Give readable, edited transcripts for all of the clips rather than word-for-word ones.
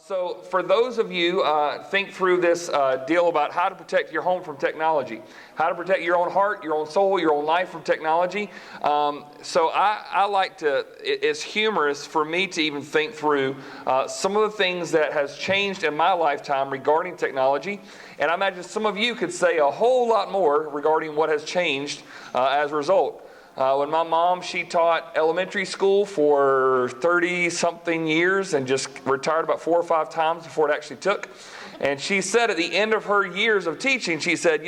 So for those of you, think through this deal about how to protect your home from technology, how to protect your own heart, your own soul, your own life from technology. So I like to, it's humorous for me to even think through some of the things that has changed in my lifetime regarding technology. And I imagine some of you could say a whole lot more regarding what has changed as a result. When my mom, she taught elementary school for 30-something years and just retired about 4 or 5 times before it actually took. And she said at the end of her years of teaching, she said,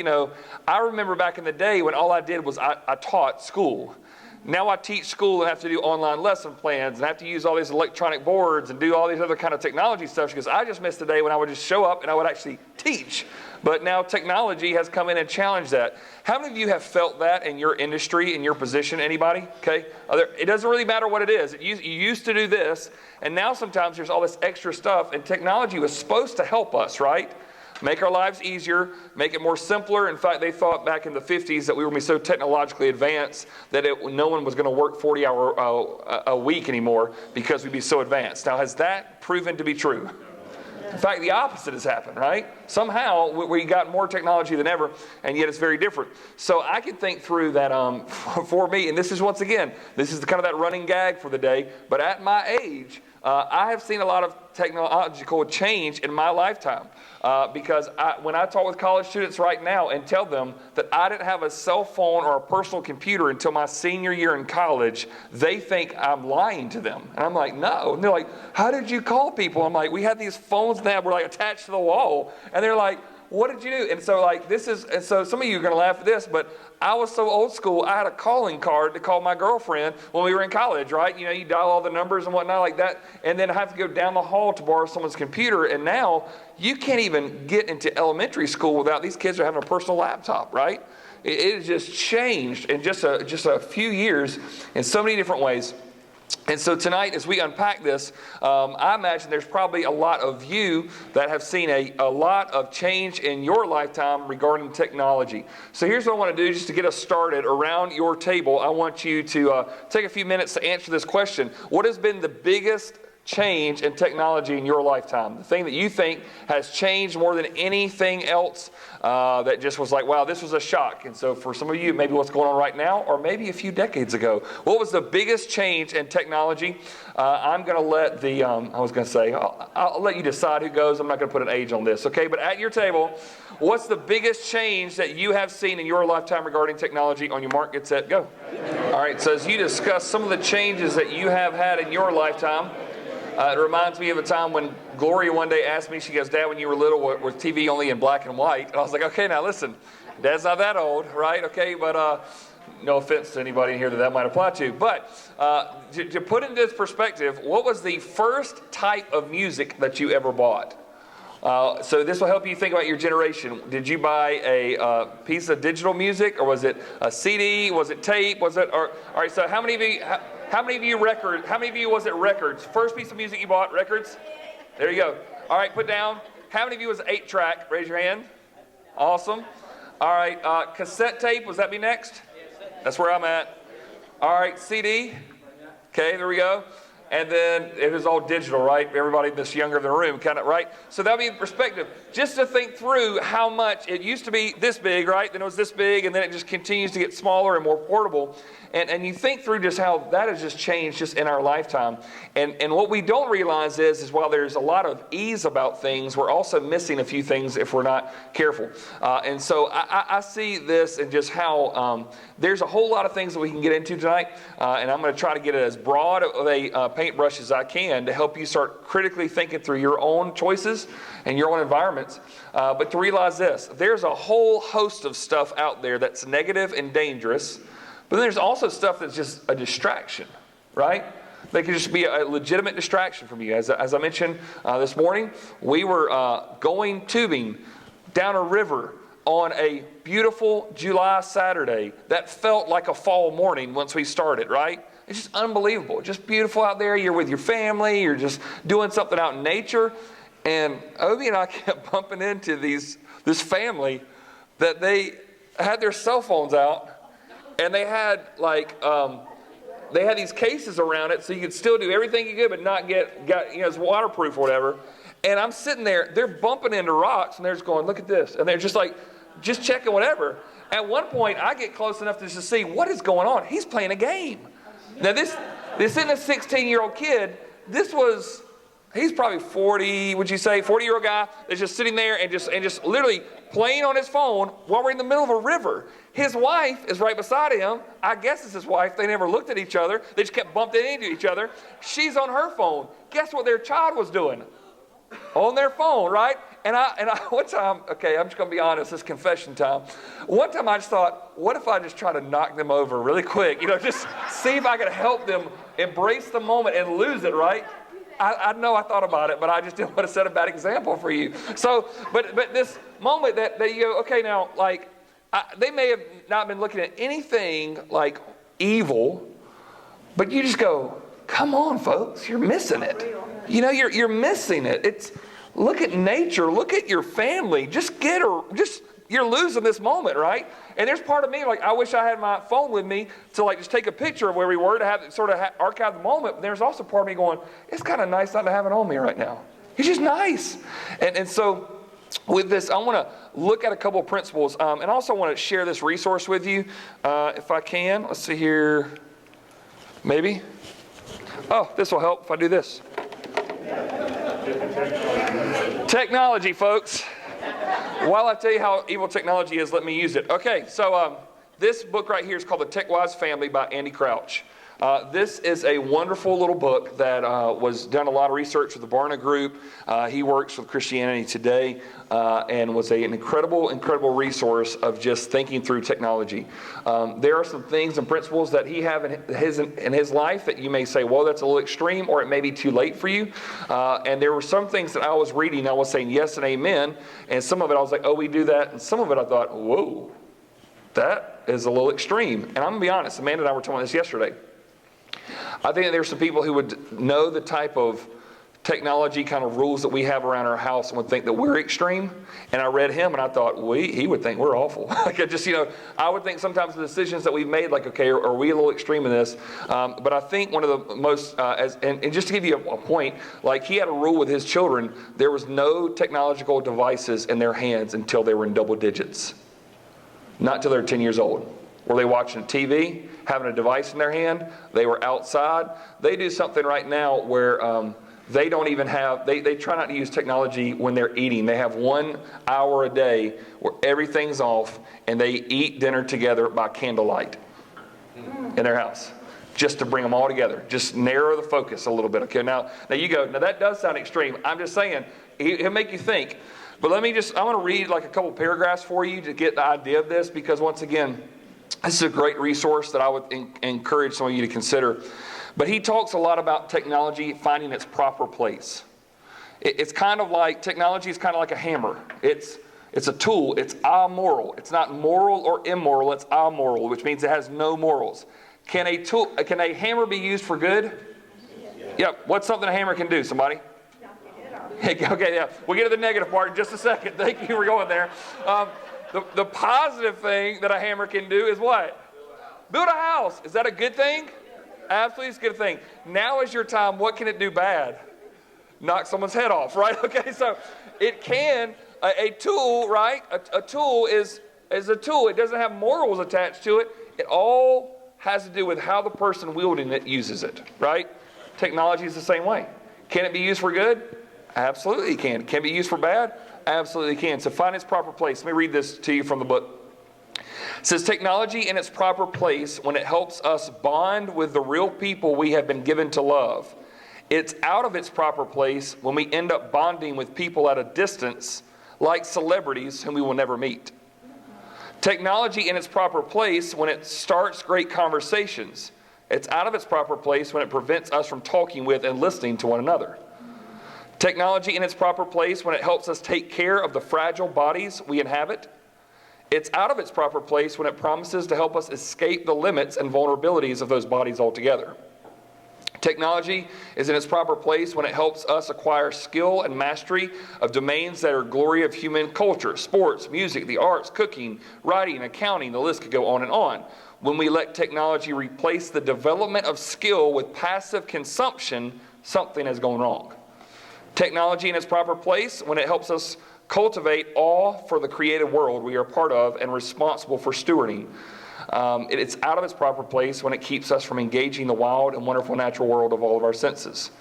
I remember back in the day when all I did was I taught school. Now I teach school and have to do online lesson plans and have to use all these electronic boards and do all these other kind of technology stuff. She goes, I just missed the day when I would just show up and I would actually teach. But now technology has come in and challenged that. How many of you have felt that in your industry, in your position? Anybody? Okay. It doesn't really matter what it is. You used to do this, and now sometimes there's all this extra stuff, and technology was supposed to help us, right? Make our lives easier, make it more simpler. In fact, they thought back in the 50s that we were going to be so technologically advanced that no one was going to work 40 hours a week anymore because we'd be so advanced. Now, has that proven to be true? In fact, the opposite has happened, right? Somehow we got more technology than ever, and yet it's very different. So I can think through that for me, and this is once again, this is kind of that running gag for the day, but at my age, I have seen a lot of technological change in my lifetime because when I talk with college students right now and tell them that I didn't have a cell phone or a personal computer until my senior year in college, they think I'm lying to them. And I'm like, no. And they're like, how did you call people? I'm like, we had these phones that were like attached to the wall. And they're like, what did you do? And so and so some of you are going to laugh at this, but I was so old school, I had a calling card to call my girlfriend when we were in college, right? You dial all the numbers and whatnot like that, and then I have to go down the hall to borrow someone's computer. And now you can't even get into elementary school without these kids are having a personal laptop, right? It has just changed in just a few years in so many different ways. And so tonight, as we unpack this, I imagine there's probably a lot of you that have seen a lot of change in your lifetime regarding technology. So here's what I want to do just to get us started around your table. I want you to take a few minutes to answer this question. What has been the biggest change in technology in your lifetime? The thing that you think has changed more than anything else that just was like, wow, this was a shock. And so for some of you, maybe what's going on right now, or maybe a few decades ago, what was the biggest change in technology? I'm going to let I'll let you decide who goes. I'm not going to put an age on this, okay? But at your table, what's the biggest change that you have seen in your lifetime regarding technology? On your mark, get set, go. All right, so as you discuss some of the changes that you have had in your lifetime, it reminds me of a time when Gloria one day asked me, she goes, Dad, when you were little, was TV only in black and white? And I was like, okay, now listen, Dad's not that old, right? Okay, but no offense to anybody in here that might apply to. But to put into this perspective, what was the first type of music that you ever bought? So this will help you think about your generation. Did you buy a piece of digital music, or was it a CD? Was it tape? All right, so how many of you was it records? First piece of music you bought, records? There you go. All right, put down. How many of you was 8-track? Raise your hand. Awesome. All right, cassette tape, was that be next? That's where I'm at. All right, CD. Okay, there we go. And then it was all digital, right? Everybody that's younger in the room, kind of, right? So that'll be the perspective. Just to think through how much it used to be this big, right? Then it was this big, and then it just continues to get smaller and more portable. And you think through just how that has just changed just in our lifetime. And what we don't realize is while there's a lot of ease about things, we're also missing a few things if we're not careful. And so I see this and just how there's a whole lot of things that we can get into tonight. And I'm going to try to get it as broad of a paintbrush as I can to help you start critically thinking through your own choices and your own environments. But to realize this, there's a whole host of stuff out there that's negative and dangerous. But then there's also stuff that's just a distraction, right? They can just be a legitimate distraction from you. As I mentioned this morning, we were going tubing down a river on a beautiful July Saturday that felt like a fall morning once we started, right? It's just unbelievable. Just beautiful out there. You're with your family. You're just doing something out in nature. And Obi and I kept bumping into this family that they had their cell phones out. And they had these cases around it so you could still do everything you could but not it's waterproof or whatever. And I'm sitting there, they're bumping into rocks, and they're just going, look at this. And they're just like, just checking whatever. At one point, I get close enough to just see what is going on. He's playing a game. Now, this isn't a 16-year-old kid. He's probably 40, would you say, 40-year-old guy that's just sitting there and just literally playing on his phone while we're in the middle of a river. His wife is right beside him. I guess it's his wife. They never looked at each other. They just kept bumping into each other. She's on her phone. Guess what their child was doing? On their phone, right? And I one time, okay, I'm just going to be honest, it's confession time. One time I just thought, what if I just try to knock them over really quick? Just see if I could help them embrace the moment and lose it, right? I know I thought about it, but I just didn't want to set a bad example for you. So, but this moment that you go, okay, now, like, they may have not been looking at anything like evil, but you just go, come on, folks, you're missing it. You're missing it. Look at nature, look at your family. You're losing this moment, right? And there's part of me, like, I wish I had my phone with me to, like, just take a picture of where we were to have it sort of archive the moment. But there's also part of me going, it's kind of nice not to have it on me right now. It's just nice. And so with this, I want to look at a couple of principles. And also want to share this resource with you, if I can. Let's see here. Maybe. Oh, this will help if I do this. Technology, folks. While I tell you how evil technology is, let me use it. Okay, so this book right here is called The Tech-Wise Family by Andy Crouch. This is a wonderful little book that was done a lot of research with the Barna Group. He works with Christianity Today and was an incredible resource of just thinking through technology. There are some things and principles that he have in his life that you may say, well, that's a little extreme, or it may be too late for you. And there were some things that I was reading, I was saying yes and amen, and some of it I was like, oh, we do that, and some of it I thought, whoa, that is a little extreme. And I'm going to be honest, Amanda and I were talking about this yesterday. I think that there's some people who would know the type of technology kind of rules that we have around our house and would think that we're extreme. And I read him and I thought, he would think we're awful. I would think sometimes the decisions that we've made, like, okay, are we a little extreme in this? But I think one of the most, and just to give you a point, like, he had a rule with his children, there was no technological devices in their hands until they were in double digits. Not till they're 10 years old. Were they watching TV, having a device in their hand? They were outside. They do something right now where they don't even have, they try not to use technology when they're eating. They have 1 hour a day where everything's off and they eat dinner together by candlelight in their house. Just to bring them all together. Just narrow the focus a little bit. Okay, now you go, now that does sound extreme. I'm just saying, he'll make you think. But I want to read like a couple paragraphs for you to get the idea of this, because once again, this is a great resource that I would encourage some of you to consider. But he talks a lot about technology finding its proper place. It's kind of like, technology is kind of like a hammer. It's a tool. It's amoral. It's not moral or immoral. It's amoral, which means it has no morals. Can a hammer be used for good? Yep. What's something a hammer can do? Somebody? Okay, yeah. We'll get to the negative part in just a second. Thank you for going there. The positive thing that a hammer can do is what? Build a house. Is that a good thing? Absolutely, it's a good thing. Now is your time. What can it do bad? Knock someone's head off, right? Okay, so it can, a tool, right? A tool is a tool. It doesn't have morals attached to it. It all has to do with how the person wielding it uses it, right? Technology is the same way. Can it be used for good? Absolutely it can. Can it be used for bad? Absolutely can. So find its proper place. Let me read this to you from the book. It says, technology in its proper place when it helps us bond with the real people we have been given to love. It's out of its proper place when we end up bonding with people at a distance, like celebrities whom we will never meet. Technology in its proper place when it starts great conversations. It's out of its proper place when it prevents us from talking with and listening to one another. Technology in its proper place when it helps us take care of the fragile bodies we inhabit. It's out of its proper place when it promises to help us escape the limits and vulnerabilities of those bodies altogether. Technology is in its proper place when it helps us acquire skill and mastery of domains that are glory of human culture, sports, music, the arts, cooking, writing, accounting, the list could go on and on. When we let technology replace the development of skill with passive consumption, something has gone wrong. Technology in its proper place when it helps us cultivate awe for the created world we are part of and responsible for stewarding. It's out of its proper place when it keeps us from engaging the wild and wonderful natural world of all of our senses.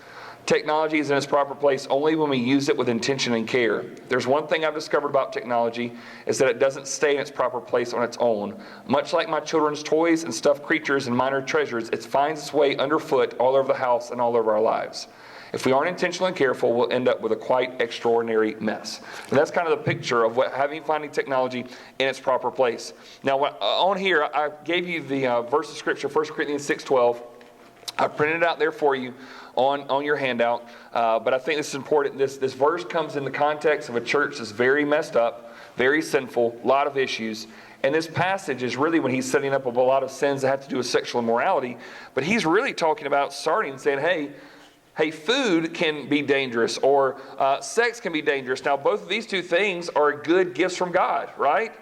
Technology is in its proper place only when we use it with intention and care. There's one thing I've discovered about technology is that it doesn't stay in its proper place on its own. Much like my children's toys and stuffed creatures and minor treasures, it finds its way underfoot all over the house and all over our lives. If we aren't intentional and careful, we'll end up with a quite extraordinary mess. And that's kind of the picture of finding technology in its proper place. Now, on here, I gave you the verse of Scripture, 1 Corinthians 6:12. I printed it out there for you on your handout, but I think this is important. This verse comes in the context of a church that's very messed up, very sinful, a lot of issues. And this passage is really when he's setting up a lot of sins that have to do with sexual immorality. But he's really talking about starting and saying, hey, food can be dangerous, or sex can be dangerous. Now, both of these two things are good gifts from God, right?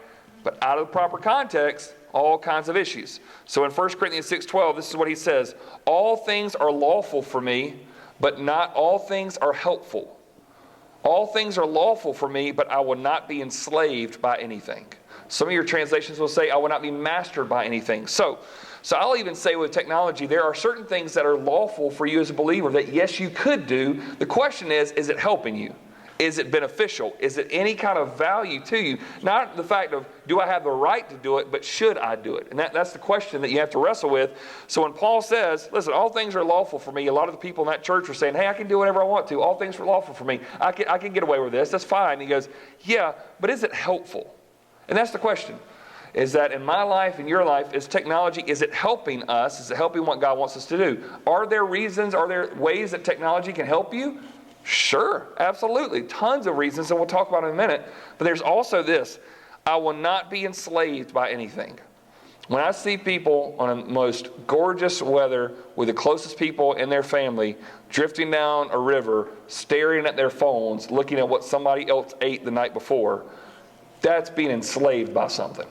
But out of the proper context, all kinds of issues. So in 1 Corinthians 6:12, this is what he says. All things are lawful for me, but not all things are helpful. All things are lawful for me, but I will not be enslaved by anything. Some of your translations will say, I will not be mastered by anything. So I'll even say with technology, there are certain things that are lawful for you as a believer that, yes, you could do. The question is it helping you? Is it beneficial? Is it any kind of value to you? Not the fact of, do I have the right to do it, but should I do it? And that's the question that you have to wrestle with. So when Paul says, listen, all things are lawful for me, a lot of the people in that church are saying, hey, I can do whatever I want to. All things are lawful for me. I can get away with this. That's fine. He goes, yeah, but is it helpful? And that's the question. Is that in my life, in your life, is technology, is it helping us? Is it helping what God wants us to do? Are there reasons, are there ways that technology can help you? Sure, absolutely. Tons of reasons, and we'll talk about it in a minute. But there's also this. I will not be enslaved by anything. When I see people on the most gorgeous weather with the closest people in their family drifting down a river, staring at their phones, looking at what somebody else ate the night before, that's being enslaved by something.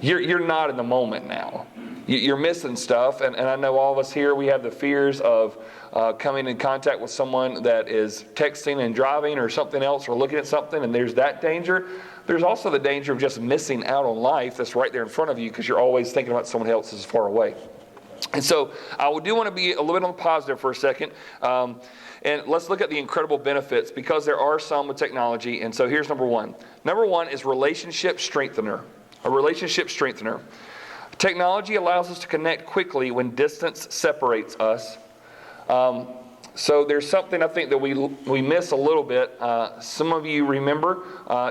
You're not in the moment now. You're missing stuff, and I know all of us here, we have the fears of coming in contact with someone that is texting and driving or something else or looking at something, and there's that danger. There's also the danger of just missing out on life that's right there in front of you because you're always thinking about someone else that's far away. And so I do want to be a little bit on the positive for a second. And let's look at the incredible benefits because there are some with technology. And so here's number one. Number one is relationship strengthener. A relationship strengthener. Technology allows us to connect quickly when distance separates us. So there's something I think that we miss a little bit. Some of you remember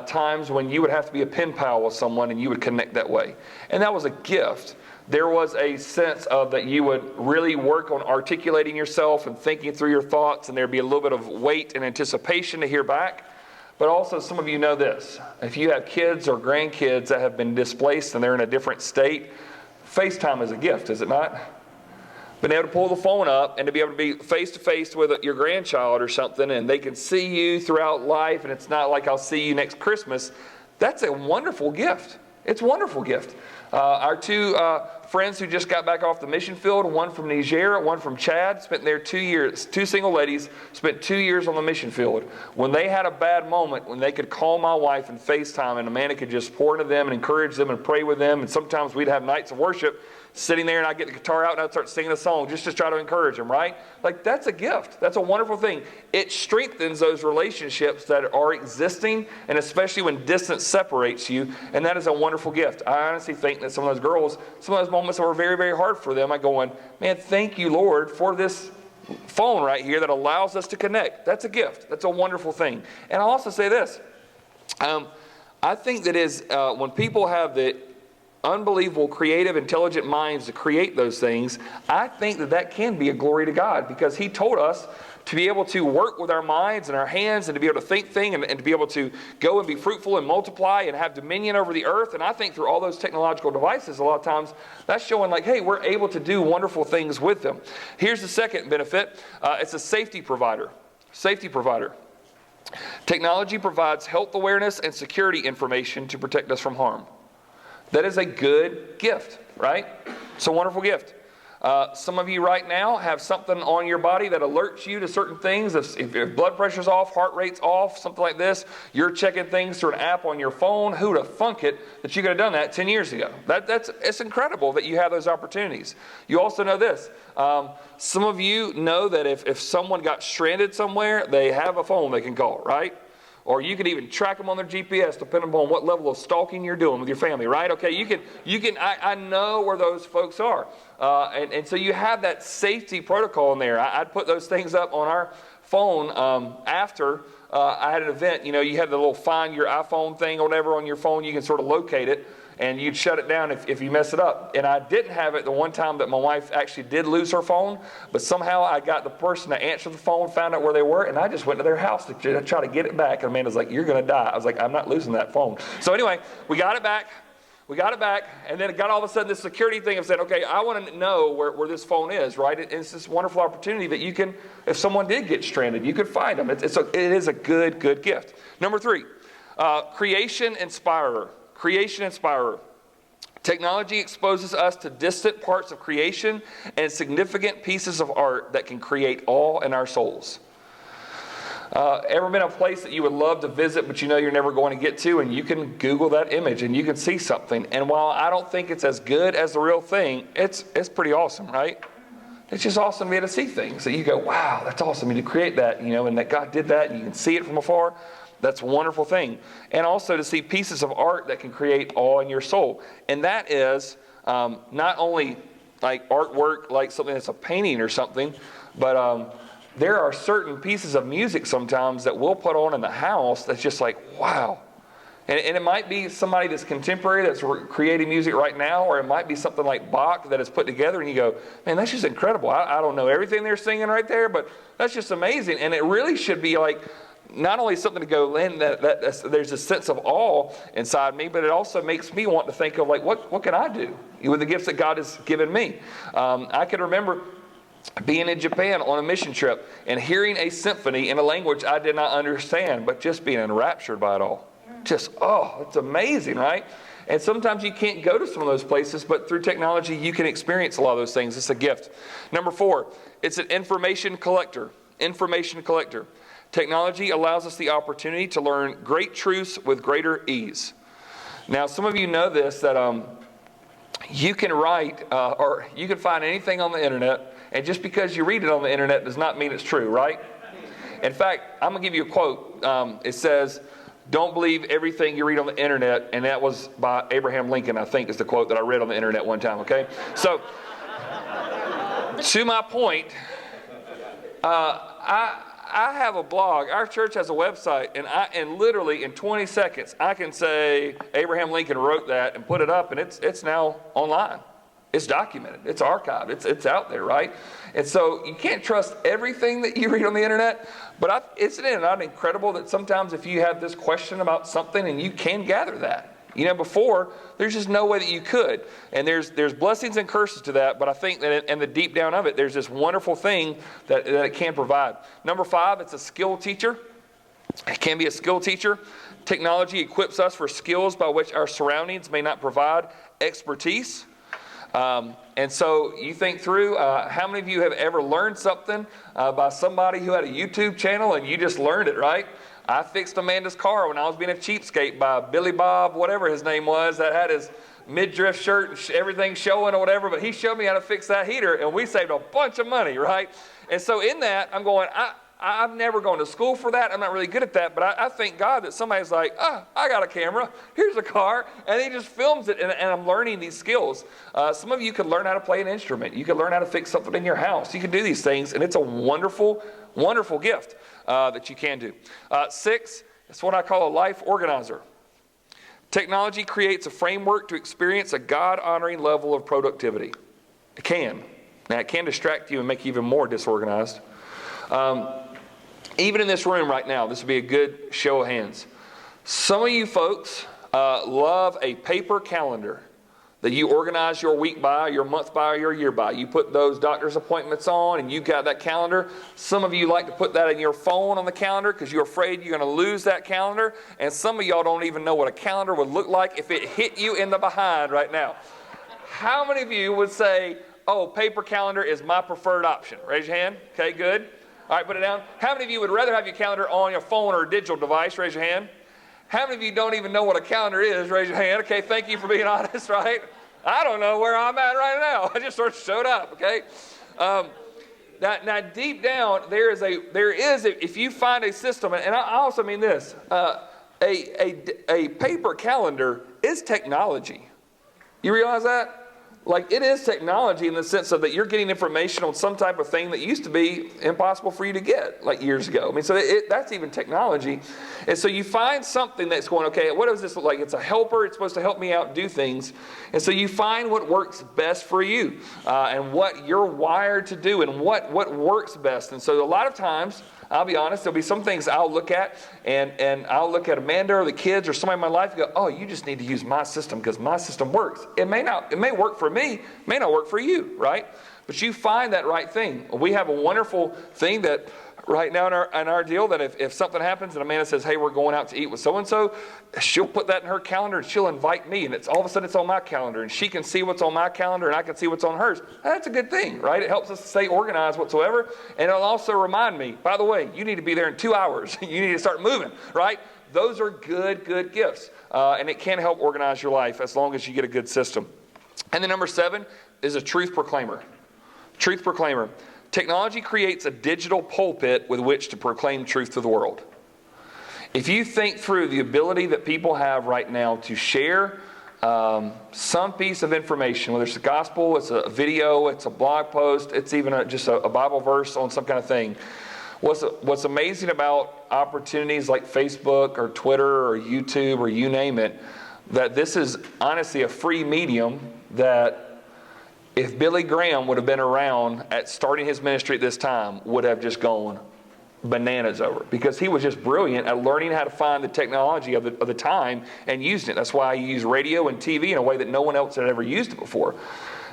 times when you would have to be a pen pal with someone and you would connect that way. And that was a gift. There was a sense of that you would really work on articulating yourself and thinking through your thoughts, and there'd be a little bit of wait and anticipation to hear back. But also, some of you know this. If you have kids or grandkids that have been displaced and they're in a different state, FaceTime is a gift, is it not? Being able to pull the phone up and to be able to be face-to-face with your grandchild or something, and they can see you throughout life, and it's not like I'll see you next Christmas. That's a wonderful gift. It's a wonderful gift. Our two friends who just got back off the mission field, one from Niger, one from Chad, spent there 2 years. Two single ladies spent 2 years on the mission field. When they had a bad moment, when they could call my wife and FaceTime, and Amanda could just pour into them and encourage them and pray with them, and sometimes we'd have nights of worship sitting there, and I'd get the guitar out and I'd start singing a song just to try to encourage them, right? Like, that's a gift. That's a wonderful thing. It strengthens those relationships that are existing, and especially when distance separates you, and that is a wonderful gift. I honestly think that some of those girls, some of those moments that were very, very hard for them, I'm going, man, thank you, Lord, for this phone right here that allows us to connect. That's a gift. That's a wonderful thing. And I'll also say this. I think that is when people have the unbelievable, creative, intelligent minds to create those things, I think that can be a glory to God, because He told us to be able to work with our minds and our hands and to be able to think things and to be able to go and be fruitful and multiply and have dominion over the earth. And I think through all those technological devices, a lot of times that's showing like, hey, we're able to do wonderful things with them. Here's the second benefit. It's a safety provider. Safety provider. Technology provides health awareness and security information to protect us from harm. That is a good gift, right? It's a wonderful gift. Some of you right now have something on your body that alerts you to certain things. If your blood pressure's off, heart rate's off, something like this, you're checking things through an app on your phone. Who'd have thunk it that you could have done that 10 years ago? It's incredible that you have those opportunities. You also know this. Some of you know that if someone got stranded somewhere, they have a phone they can call, right? Or you could even track them on their GPS depending upon what level of stalking you're doing with your family, right? Okay, I know where those folks are. And so you have that safety protocol in there. I'd put those things up on our phone after I had an event. You know, you have the little find your iPhone thing or whatever on your phone. You can sort of locate it. And you'd shut it down if you mess it up. And I didn't have it the one time that my wife actually did lose her phone, but somehow I got the person to answer the phone, found out where they were, and I just went to their house to try to get it back. And Amanda's like, "You're going to die." I was like, "I'm not losing that phone." So anyway, we got it back, and then it got all of a sudden this security thing of saying, okay, I want to know where this phone is, right? It's this wonderful opportunity that you can, if someone did get stranded, you could find them. It is a good gift. Number 3, creation inspirer. Creation inspirer. Technology exposes us to distant parts of creation and significant pieces of art that can create awe in our souls. Ever been a place that you would love to visit, but you know you're never going to get to, and you can Google that image and you can see something. And while I don't think it's as good as the real thing, it's pretty awesome, right? It's just awesome to be able to see things that you go, wow, that's awesome. And you create that, and that God did that, and you can see it from afar. That's a wonderful thing. And also to see pieces of art that can create awe in your soul. And that is not only like artwork, like something that's a painting or something, but there are certain pieces of music sometimes that we'll put on in the house that's just like, wow. And it might be somebody that's contemporary that's creating music right now, or it might be something like Bach that is put together and you go, man, that's just incredible. I don't know everything they're singing right there, but that's just amazing. And it really should be like, not only something to go in that there's a sense of awe inside me, but it also makes me want to think of like, what can I do with the gifts that God has given me? I can remember being in Japan on a mission trip and hearing a symphony in a language I did not understand, but just being enraptured by it all. Just, it's amazing, right? And sometimes you can't go to some of those places, but through technology, you can experience a lot of those things. It's a gift. Number 4, it's an information collector. Information collector. Technology allows us the opportunity to learn great truths with greater ease. Now, some of you know this, that you can write or you can find anything on the internet, and just because you read it on the internet does not mean it's true, right? In fact, I'm going to give you a quote. It says, "Don't believe everything you read on the internet," and that was by Abraham Lincoln, I think is the quote that I read on the internet one time, okay? So, to my point, I have a blog. Our church has a website, and literally in 20 seconds, I can say Abraham Lincoln wrote that and put it up, and it's now online. It's documented. It's archived. It's out there, right? And so you can't trust everything that you read on the internet, but isn't it not incredible that sometimes if you have this question about something and you can gather that? Before, there's just no way that you could. And there's blessings and curses to that, but I think that in the deep down of it, there's this wonderful thing that it can provide. Number 5, it's a skill teacher. It can be a skill teacher. Technology equips us for skills by which our surroundings may not provide expertise. And so you think through, how many of you have ever learned something by somebody who had a YouTube channel and you just learned it, right? I fixed Amanda's car when I was being a cheapskate by Billy Bob, whatever his name was, that had his midriff shirt and everything showing or whatever, but he showed me how to fix that heater, and we saved a bunch of money, right? And so in that, I'm going, I've never gone to school for that. I'm not really good at that, but I thank God that somebody's like, I got a camera. Here's a car. And he just films it, and I'm learning these skills. Some of you could learn how to play an instrument. You could learn how to fix something in your house. You can do these things, and it's a wonderful, wonderful gift that you can do. 6, it's what I call a life organizer. Technology creates a framework to experience a God-honoring level of productivity. It can. Now, it can distract you and make you even more disorganized. Even in this room right now, this would be a good show of hands. Some of you folks love a paper calendar that you organize your week by, your month by, your year by. You put those doctor's appointments on and you got that calendar. Some of you like to put that in your phone on the calendar because you're afraid you're going to lose that calendar. And some of y'all don't even know what a calendar would look like if it hit you in the behind right now. How many of you would say, oh, paper calendar is my preferred option? Raise your hand. Okay, good. All right, put it down. How many of you would rather have your calendar on your phone or a digital device? Raise your hand. How many of you don't even know what a calendar is? Raise your hand. Okay, thank you for being honest, right? I don't know where I'm at right now. I just sort of showed up, okay? Now, deep down, there is if you find a system, and I also mean this, a paper calendar is technology. You realize that? Like, it is technology in the sense of that you're getting information on some type of thing that used to be impossible for you to get like years ago. I mean, so that's even technology. And so you find something that's going, okay, what does this look like? It's a helper. It's supposed to help me out do things. And so you find what works best for you and what you're wired to do and what works best. And so a lot of times, I'll be honest, there'll be some things I'll look at and I'll look at Amanda or the kids or somebody in my life and go, oh, you just need to use my system because my system works. It may work for me, may not work for you, right? But you find that right thing. We have a wonderful thing that right now in our deal that if something happens and Amanda says, hey, we're going out to eat with so-and-so, she'll put that in her calendar and she'll invite me, and it's all of a sudden it's on my calendar, and she can see what's on my calendar and I can see what's on hers. That's a good thing, right? It helps us stay organized whatsoever, and it'll also remind me, by the way, you need to be there in 2 hours. You need to start moving, right? Those are good gifts, and it can help organize your life as long as you get a good system. And then number 7 is a truth proclaimer. Truth proclaimer. Technology creates a digital pulpit with which to proclaim truth to the world. If you think through the ability that people have right now to share some piece of information, whether it's the gospel, it's a video, it's a blog post, it's even just a Bible verse on some kind of thing. What's amazing about opportunities like Facebook or Twitter or YouTube or you name it, that this is honestly a free medium that if Billy Graham would have been around at starting his ministry at this time, would have just gone bananas over, because he was just brilliant at learning how to find the technology of the time and using it. That's why he used radio and TV in a way that no one else had ever used it before.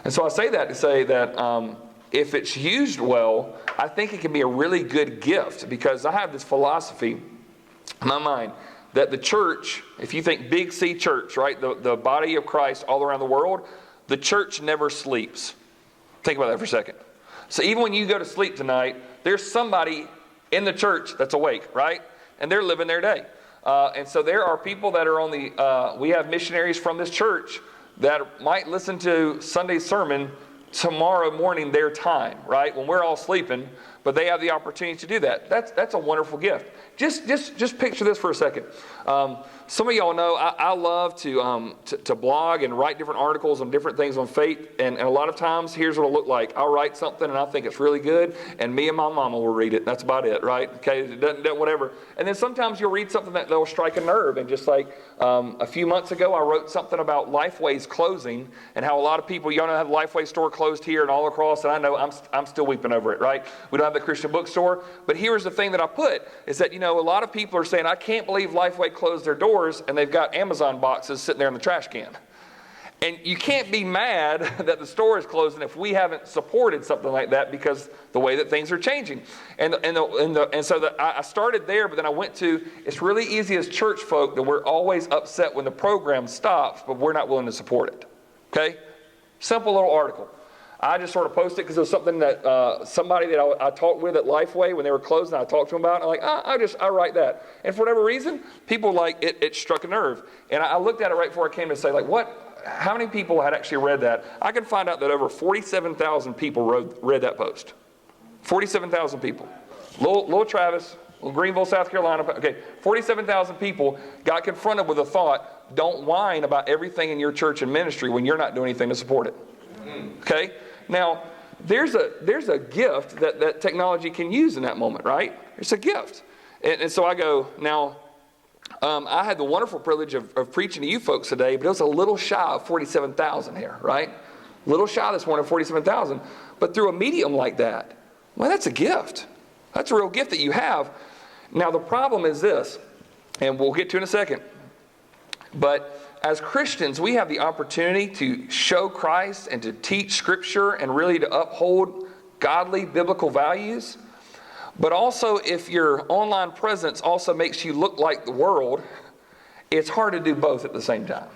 And so I say that to say that if it's used well, I think it can be a really good gift, because I have this philosophy in my mind that the church, if you think big C church, right, the body of Christ all around the world, the church never sleeps. Think about that for a second. So even when you go to sleep tonight, there's somebody in the church that's awake, right? And they're living their day. And so there are people that are on we have missionaries from this church that might listen to Sunday's sermon tomorrow morning their time, right? When we're all sleeping, but they have the opportunity to do that. That's a wonderful gift. Just picture this for a second. Some of y'all know I love to blog and write different articles on different things on faith, and a lot of times here's what it'll look like. I'll write something and I think it's really good, and me and my mama will read it. That's about it, right? Okay, it doesn't whatever. And then sometimes you'll read something that'll strike a nerve, and just like a few months ago I wrote something about Lifeway's closing and how a lot of people, y'all know, have the Lifeway store closed here and all across, and I know I'm still weeping over it, right? We don't have the Christian bookstore, but here's the thing that I put is that, a lot of people are saying, I can't believe Lifeway closed their doors, and they've got Amazon boxes sitting there in the trash can. And you can't be mad that the store is closing if we haven't supported something like that, because the way that things are changing. And so I started there, but then I went to, it's really easy as church folk that we're always upset when the program stops, but we're not willing to support it. Okay? Simple little article. I just sort of posted because it was something that somebody that I talked with at Lifeway when they were closing, I talked to them about, and I'm like, I write that. And for whatever reason, people it struck a nerve. And I looked at it right before I came to say, how many people had actually read that? I could find out that over 47,000 people read that post. 47,000 people. Little Travis, Greenville, South Carolina. Okay, 47,000 people got confronted with the thought, don't whine about everything in your church and ministry when you're not doing anything to support it. Okay? Now, there's a gift that technology can use in that moment, right? It's a gift. And so I go, now, I had the wonderful privilege of preaching to you folks today, but it was a little shy of 47,000 here, right? A little shy this morning of 47,000. But through a medium like that, well, that's a gift. That's a real gift that you have. Now, the problem is this, and we'll get to in a second, but as Christians, we have the opportunity to show Christ and to teach Scripture and really to uphold godly biblical values. But also, if your online presence also makes you look like the world, it's hard to do both at the same time.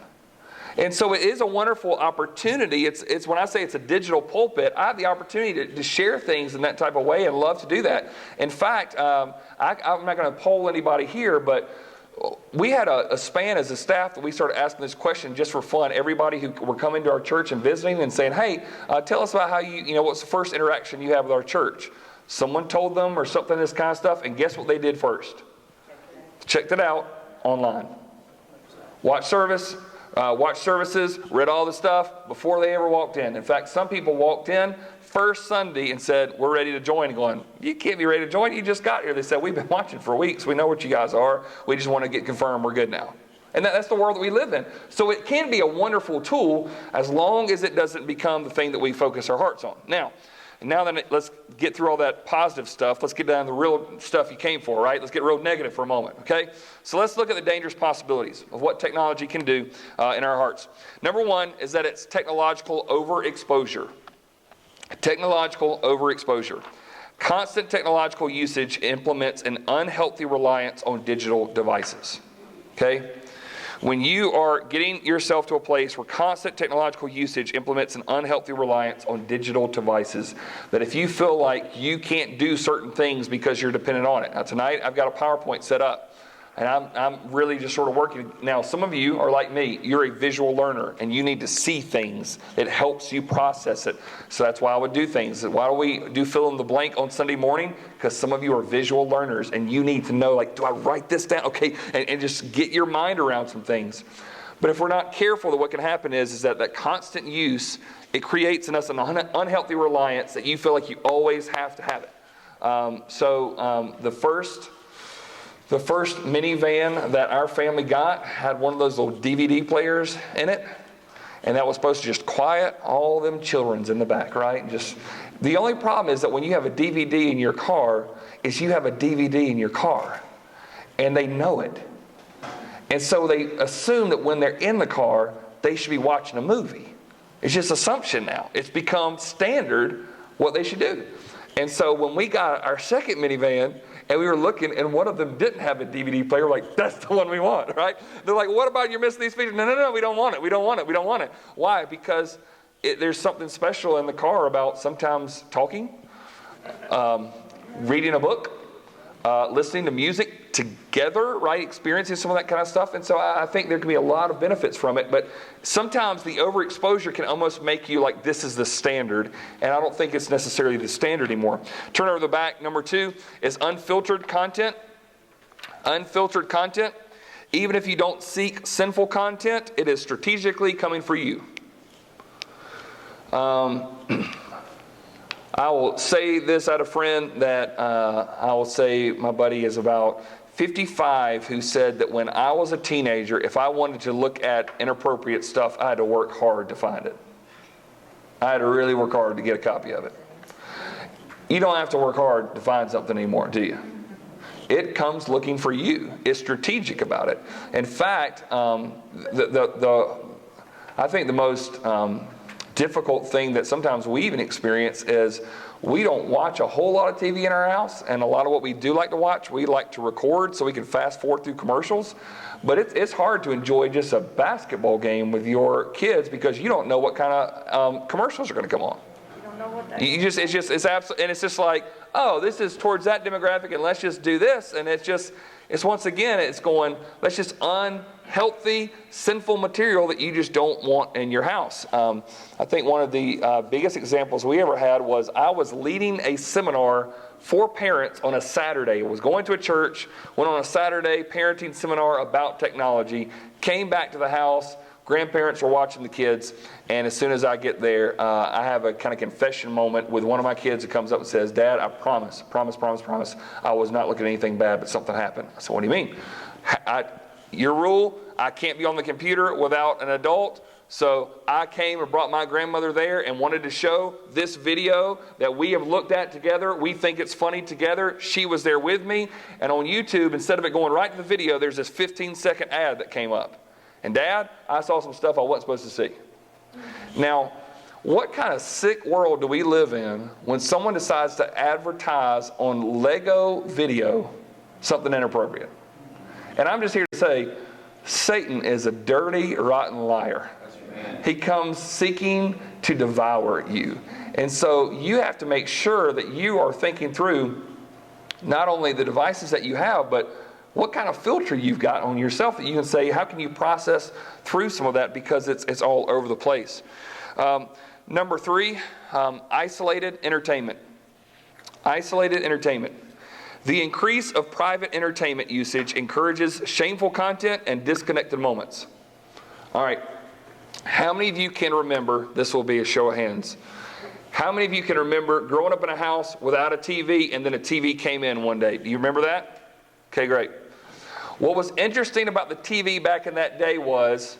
And so it is a wonderful opportunity. It's when I say it's a digital pulpit, I have the opportunity to share things in that type of way and love to do that. In fact, I'm not going to poll anybody here, but we had a span as a staff that we started asking this question just for fun. Everybody who were coming to our church and visiting and saying, hey, tell us about how what's the first interaction you have with our church? Someone told them or something, this kind of stuff, and guess what they did first? Checked it out online. Watched services, read all the stuff before they ever walked in. In fact, some people walked in first Sunday and said, we're ready to join. Going, you can't be ready to join. You just got here. They said, we've been watching for weeks. We know what you guys are. We just want to get confirmed we're good now. And that's the world that we live in. So it can be a wonderful tool as long as it doesn't become the thing that we focus our hearts on. Now then, let's get through all that positive stuff. Let's get down to the real stuff you came for, right? Let's get real negative for a moment, okay? So let's look at the dangerous possibilities of what technology can do in our hearts. Number one is that it's technological overexposure. Technological overexposure. Constant technological usage implements an unhealthy reliance on digital devices, okay? When you are getting yourself to a place where constant technological usage implements an unhealthy reliance on digital devices, that if you feel like you can't do certain things because you're dependent on it. Now tonight I've got a PowerPoint set up, and I'm really just sort of working. Now some of you are like me, you're a visual learner, and you need to see things. It helps you process it. So that's why I would do things. Why do we do fill in the blank on Sunday morning? Because some of you are visual learners, and you need to know, like, do I write this down? Okay, and just get your mind around some things. But if we're not careful, what can happen is that constant use, it creates in us an unhealthy reliance that you feel like you always have to have it. The first minivan that our family got had one of those little DVD players in it, and that was supposed to just quiet all them children's in the back, right? The only problem is that when you have a DVD in your car, is you have a DVD in your car, and they know it. And so they assume that when they're in the car, they should be watching a movie. It's just assumption now. It's become standard what they should do. And so when we got our second minivan, and we were looking, and one of them didn't have a DVD player. We're like, that's the one we want, right? They're like, what about you're missing these features? No, we don't want it. We don't want it. Why? Because there's something special in the car about sometimes talking, reading a book, listening to music together, right? Experiencing some of that kind of stuff. And so I think there can be a lot of benefits from it. But sometimes the overexposure can almost make you like this is the standard. And I don't think it's necessarily the standard anymore. Turn over the back. Number 2 is unfiltered content. Unfiltered content. Even if you don't seek sinful content, it is strategically coming for you. I will say this at a friend that I will say my buddy is about 55 who said that when I was a teenager, if I wanted to look at inappropriate stuff, I had to work hard to find it. I had to really work hard to get a copy of it. You don't have to work hard to find something anymore, do you? It comes looking for you. It's strategic about it. In fact, I think the most difficult thing that sometimes we even experience is we don't watch a whole lot of TV in our house, and a lot of what we do like to watch, we like to record so we can fast forward through commercials. But it's hard to enjoy just a basketball game with your kids because you don't know what kind of commercials are going to come on. You don't know what that is. It's absolutely, and it's just like, oh, this is towards that demographic, and let's just do this, and it's once again, it's going, let's just unhealthy, sinful material that you just don't want in your house. I think one of the biggest examples we ever had was I was leading a seminar for parents on a Saturday. I was going to a church, went on a Saturday parenting seminar about technology, came back to the house, grandparents were watching the kids, and as soon as I get there, I have a kind of confession moment with one of my kids who comes up and says, Dad, I promise, I was not looking at anything bad, but something happened. I said, what do you mean? Your rule, I can't be on the computer without an adult, so I came and brought my grandmother there and wanted to show this video that we have looked at together. We think it's funny together. She was there with me, and on YouTube, instead of it going right to the video, there's this 15-second ad that came up. And Dad, I saw some stuff I wasn't supposed to see. Now, what kind of sick world do we live in when someone decides to advertise on Lego video something inappropriate? And I'm just here to say, Satan is a dirty, rotten liar. He comes seeking to devour you. And so you have to make sure that you are thinking through not only the devices that you have, but what kind of filter you've got on yourself that you can say, how can you process through some of that, because it's all over the place. Number 3, isolated entertainment. Isolated entertainment. The increase of private entertainment usage encourages shameful content and disconnected moments. All right. How many of you can remember, this will be a show of hands, how many of you can remember growing up in a house without a TV and then a TV came in one day? Do you remember that? Okay, great. What was interesting about the TV back in that day was,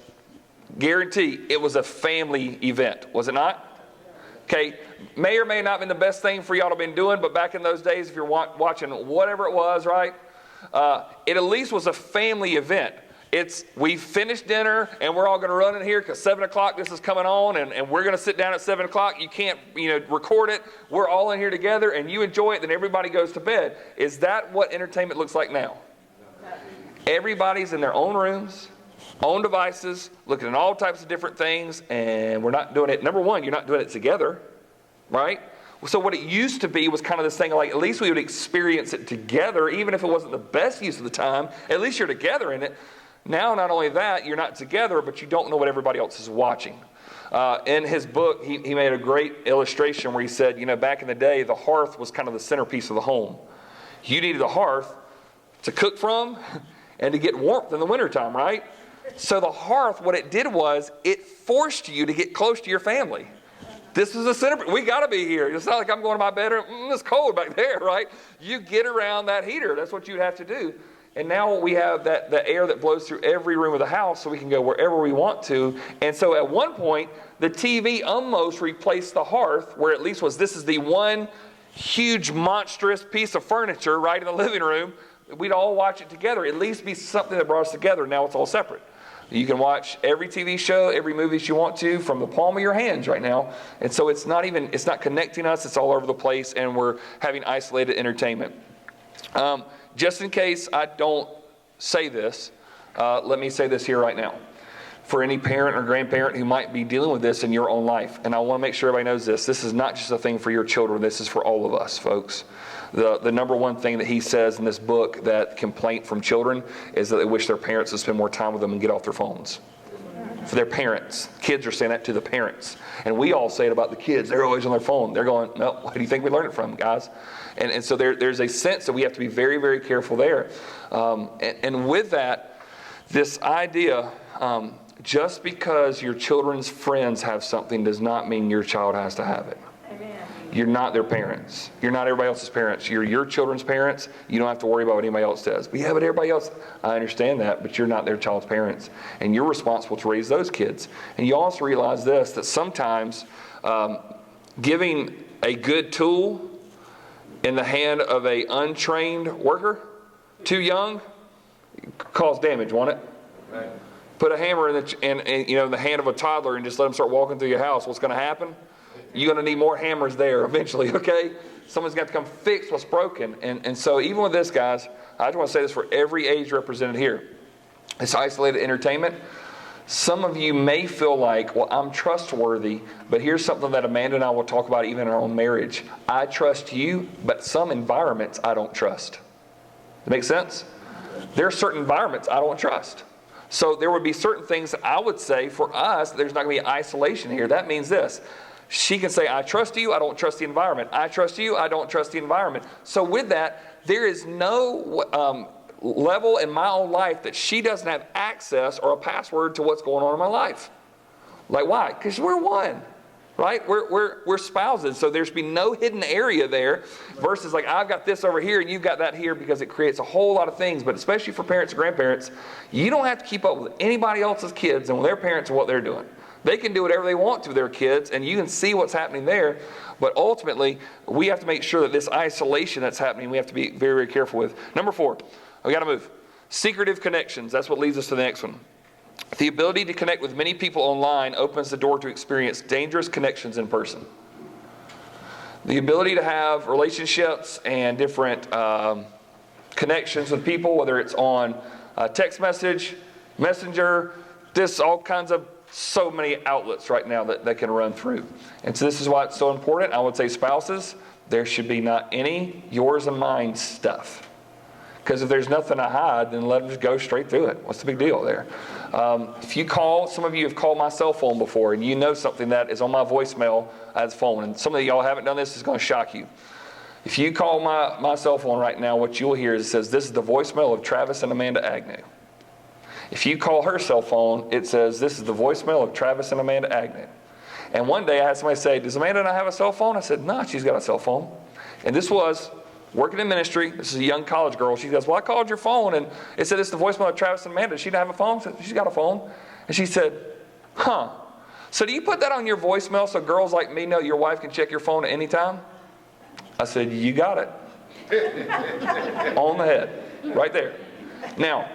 guarantee, it was a family event, was it not? Okay, may or may not have been the best thing for y'all to have been doing, but back in those days, if you're watching whatever it was, right, it at least was a family event. We finished dinner and we're all going to run in here because 7 o'clock this is coming on and we're going to sit down at 7 o'clock. You can't, record it. We're all in here together and you enjoy it, then everybody goes to bed. Is that what entertainment looks like now? Everybody's in their own rooms, own devices, looking at all types of different things, and we're not doing it. Number one, you're not doing it together, right? So what it used to be was kind of this thing like, at least we would experience it together, even if it wasn't the best use of the time, at least you're together in it. Now, not only that, you're not together, but you don't know what everybody else is watching. In his book, he made a great illustration where he said, back in the day, the hearth was kind of the centerpiece of the home. You needed a hearth to cook from and to get warmth in the wintertime, right? So the hearth, what it did was, it forced you to get close to your family. This is the center. We got to be here. It's not like I'm going to my bedroom. It's cold back there, right? You get around that heater. That's what you'd have to do. And now we have the air that blows through every room of the house so we can go wherever we want to. And so at one point, the TV almost replaced the hearth, where at least this is the one huge, monstrous piece of furniture right in the living room. We'd all watch it together. At least be something that brought us together. Now it's all separate. You can watch every TV show, every movie you want to from the palm of your hands right now. And so it's not connecting us. It's all over the place, and we're having isolated entertainment. Just in case I don't say this, let me say this here right now. For any parent or grandparent who might be dealing with this in your own life, and I want to make sure everybody knows this. This is not just a thing for your children. This is for all of us, folks. The number one thing that he says in this book, that complaint from children, is that they wish their parents would spend more time with them and get off their phones. For their parents. Kids are saying that to the parents. And we all say it about the kids. They're always on their phone. They're going, no, where do you think we learned it from, guys? And so there's a sense that we have to be very, very careful there. And with that, this idea, just because your children's friends have something does not mean your child has to have it. Amen. You're not their parents. You're not everybody else's parents. You're your children's parents. You don't have to worry about what anybody else does. But yeah, but everybody else, I understand that, but you're not their child's parents. And you're responsible to raise those kids. And you also realize this, that sometimes giving a good tool in the hand of an untrained worker, too young, cause damage, won't it? Right. Put a hammer in the hand of a toddler and just let them start walking through your house. What's going to happen? You're going to need more hammers there eventually, okay? Someone's got to come fix what's broken. And so even with this, guys, I just want to say this for every age represented here. It's isolated entertainment. Some of you may feel like, well, I'm trustworthy, but here's something that Amanda and I will talk about even in our own marriage. I trust you, but some environments I don't trust. Does that make sense? There are certain environments I don't trust. So there would be certain things that I would say for us, there's not going to be isolation here. That means this. She can say, I trust you, I don't trust the environment. I trust you, I don't trust the environment. So with that, there is no level in my own life that she doesn't have access or a password to what's going on in my life. Like, why? Because we're one, right? We're spouses, so there's be no hidden area there versus like, I've got this over here and you've got that here, because it creates a whole lot of things. But especially for parents and grandparents, you don't have to keep up with anybody else's kids and with their parents and what they're doing. They can do whatever they want to with their kids, and you can see what's happening there. But ultimately, we have to make sure that this isolation that's happening, we have to be very, very careful with. Number 4, we got to move. Secretive connections. That's what leads us to the next one. The ability to connect with many people online opens the door to experience dangerous connections in person. The ability to have relationships and different connections with people, whether it's on text message, messenger, all kinds of so many outlets right now that can run through. And so this is why it's so important. I would say spouses, there should be not any yours and mine stuff. Because if there's nothing to hide, then let them just go straight through it. What's the big deal there? If you call, some of you have called my cell phone before, and you know something that is on my voicemail as phone, and some of y'all haven't done this, is going to shock you. If you call my cell phone right now, what you'll hear is it says, this is the voicemail of Travis and Amanda Agnew. If you call her cell phone, it says, this is the voicemail of Travis and Amanda Agnew. And one day I had somebody say, does Amanda not have a cell phone? I said, no, she's got a cell phone. And this was working in ministry. This is a young college girl. She goes, well, I called your phone, and it said it's the voicemail of Travis and Amanda. Does she not have a phone? I said, she's got a phone. And she said, huh. So do you put that on your voicemail so girls like me know your wife can check your phone at any time? I said, you got it. On the head. Right there. Now,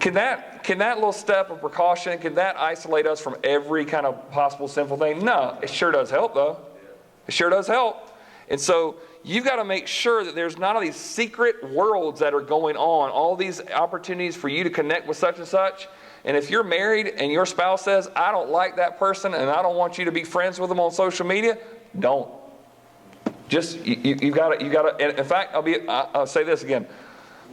can that little step of precaution, can that isolate us from every kind of possible sinful thing? No, it sure does help, though. It sure does help. And so you've got to make sure that there's not all these secret worlds that are going on, all these opportunities for you to connect with such and such. And if you're married and your spouse says, I don't like that person and I don't want you to be friends with them on social media, don't. Just, you got to, and in fact, I'll say this again.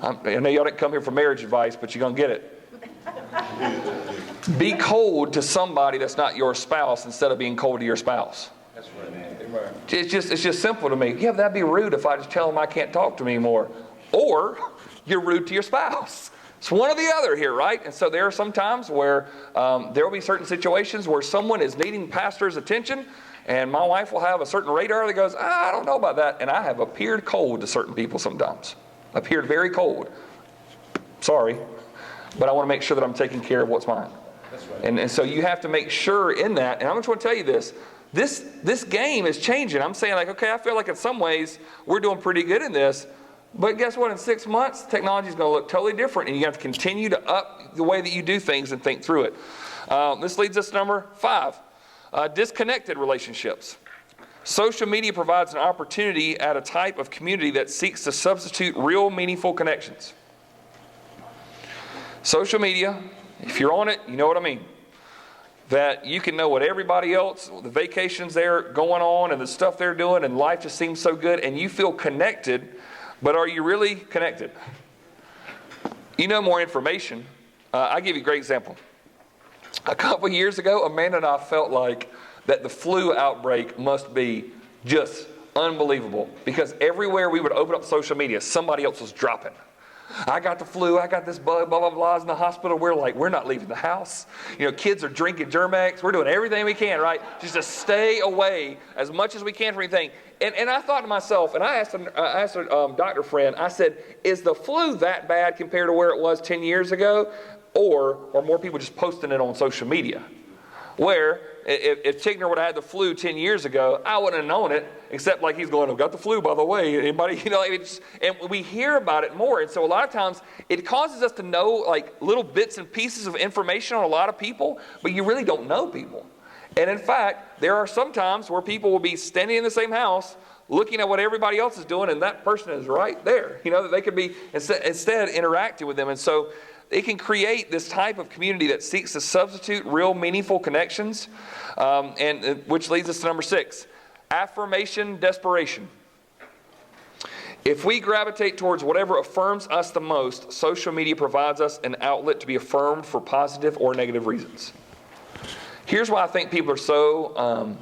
I know y'all didn't come here for marriage advice, but you're going to get it. Be cold to somebody that's not your spouse instead of being cold to your spouse. That's right, man. It's just simple to me. Yeah, but that'd be rude if I just tell them I can't talk to me anymore. Or you're rude to your spouse. It's one or the other here, right? And so there are some times where there will be certain situations where someone is needing pastor's attention, and my wife will have a certain radar that goes, I don't know about that. And I have appeared cold to certain people sometimes. Appeared very cold. Sorry. But I want to make sure that I'm taking care of what's mine. That's right. And so you have to make sure in that. And I'm just going to tell you this. This game is changing. I'm saying, like, okay, I feel like in some ways we're doing pretty good in this. But guess what? In 6 months, technology is going to look totally different. And you have to continue to up the way that you do things and think through it. This leads us to number 5. Disconnected relationships. Social media provides an opportunity at a type of community that seeks to substitute real, meaningful connections. Social media, if you're on it, you know what I mean. That you can know what everybody else, the vacations they're going on and the stuff they're doing, and life just seems so good, and you feel connected, but are you really connected? You know more information. I'll give you a great example. A couple years ago, Amanda and I felt like that the flu outbreak must be just unbelievable, because everywhere we would open up social media, somebody else was dropping. I got the flu, I got this bug, blah, blah, blah, in the hospital. We're not leaving the house. You know, kids are drinking Germex. We're doing everything we can, right? Just to stay away as much as we can from anything. And I thought to myself, and I asked a doctor friend, I said, is the flu that bad compared to where it was 10 years ago? Or are more people just posting it on social media? Where if Tigner would have had the flu 10 years ago, I wouldn't have known it, except like he's going, I've got the flu, by the way. Anybody, you know, and we hear about it more. And so a lot of times it causes us to know like little bits and pieces of information on a lot of people, but you really don't know people. And in fact, there are some times where people will be standing in the same house looking at what everybody else is doing, and that person is right there. You know, that they could be instead interacting with them. And so it can create this type of community that seeks to substitute real meaningful connections, and which leads us to number 6, affirmation desperation. If we gravitate towards whatever affirms us the most, social media provides us an outlet to be affirmed for positive or negative reasons. Here's why I think people are so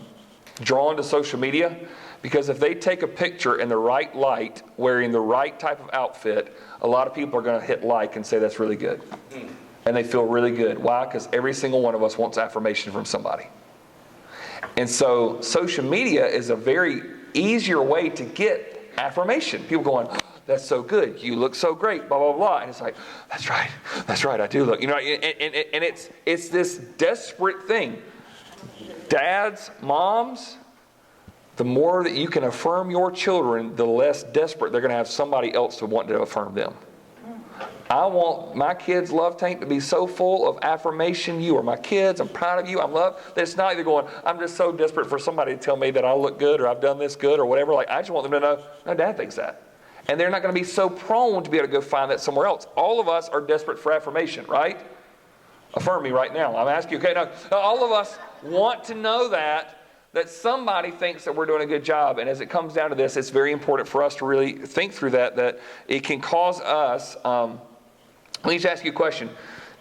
drawn to social media. Because if they take a picture in the right light, wearing the right type of outfit, a lot of people are going to hit like and say that's really good. And they feel really good. Why? Because every single one of us wants affirmation from somebody. And so social media is a very easier way to get affirmation. People going, oh, that's so good. You look so great, blah, blah, blah. And it's like, that's right, I do look. You know, and it's this desperate thing. Dads, moms, the more that you can affirm your children, the less desperate they're going to have somebody else to want to affirm them. I want my kids' love tank to be so full of affirmation. You are my kids. I'm proud of you. I'm loved. That it's not either going, I'm just so desperate for somebody to tell me that I look good or I've done this good or whatever. Like, I just want them to know, no, Dad thinks that. And they're not going to be so prone to be able to go find that somewhere else. All of us are desperate for affirmation, right? Affirm me right now. I'm asking you, okay? Now, all of us want to know that somebody thinks that we're doing a good job. And as it comes down to this, it's very important for us to really think through that it can cause us, let me just ask you a question.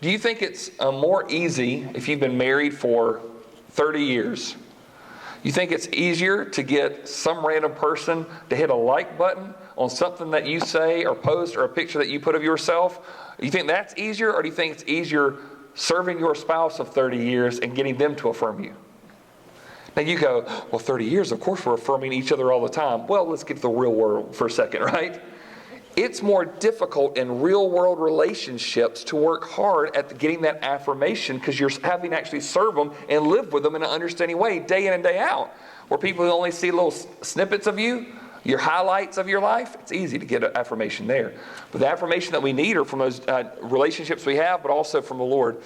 Do you think it's more easy if you've been married for 30 years? You think it's easier to get some random person to hit a like button on something that you say or post or a picture that you put of yourself? You think that's easier, or do you think it's easier serving your spouse of 30 years and getting them to affirm you? Now you go, well, 30 years, of course we're affirming each other all the time. Well, let's get to the real world for a second, right? It's more difficult in real world relationships to work hard at getting that affirmation because you're having to actually serve them and live with them in an understanding way day in and day out. Where people who only see little snippets of you, your highlights of your life, it's easy to get an affirmation there. But the affirmation that we need are from those relationships we have, but also from the Lord.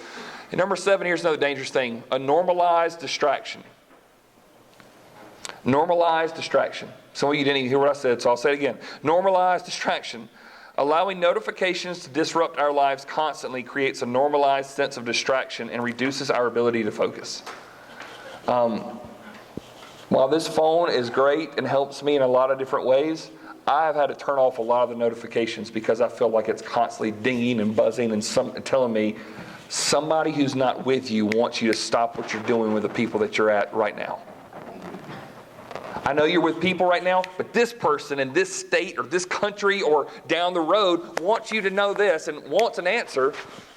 And number 7, here's another dangerous thing, a normalized distraction. Normalized distraction. Some of you didn't even hear what I said, so I'll say it again. Normalized distraction. Allowing notifications to disrupt our lives constantly creates a normalized sense of distraction and reduces our ability to focus. While this phone is great and helps me in a lot of different ways, I've had to turn off a lot of the notifications because I feel like it's constantly dinging and buzzing and telling me somebody who's not with you wants you to stop what you're doing with the people that you're at right now. I know you're with people right now, but this person in this state or this country or down the road wants you to know this and wants an answer.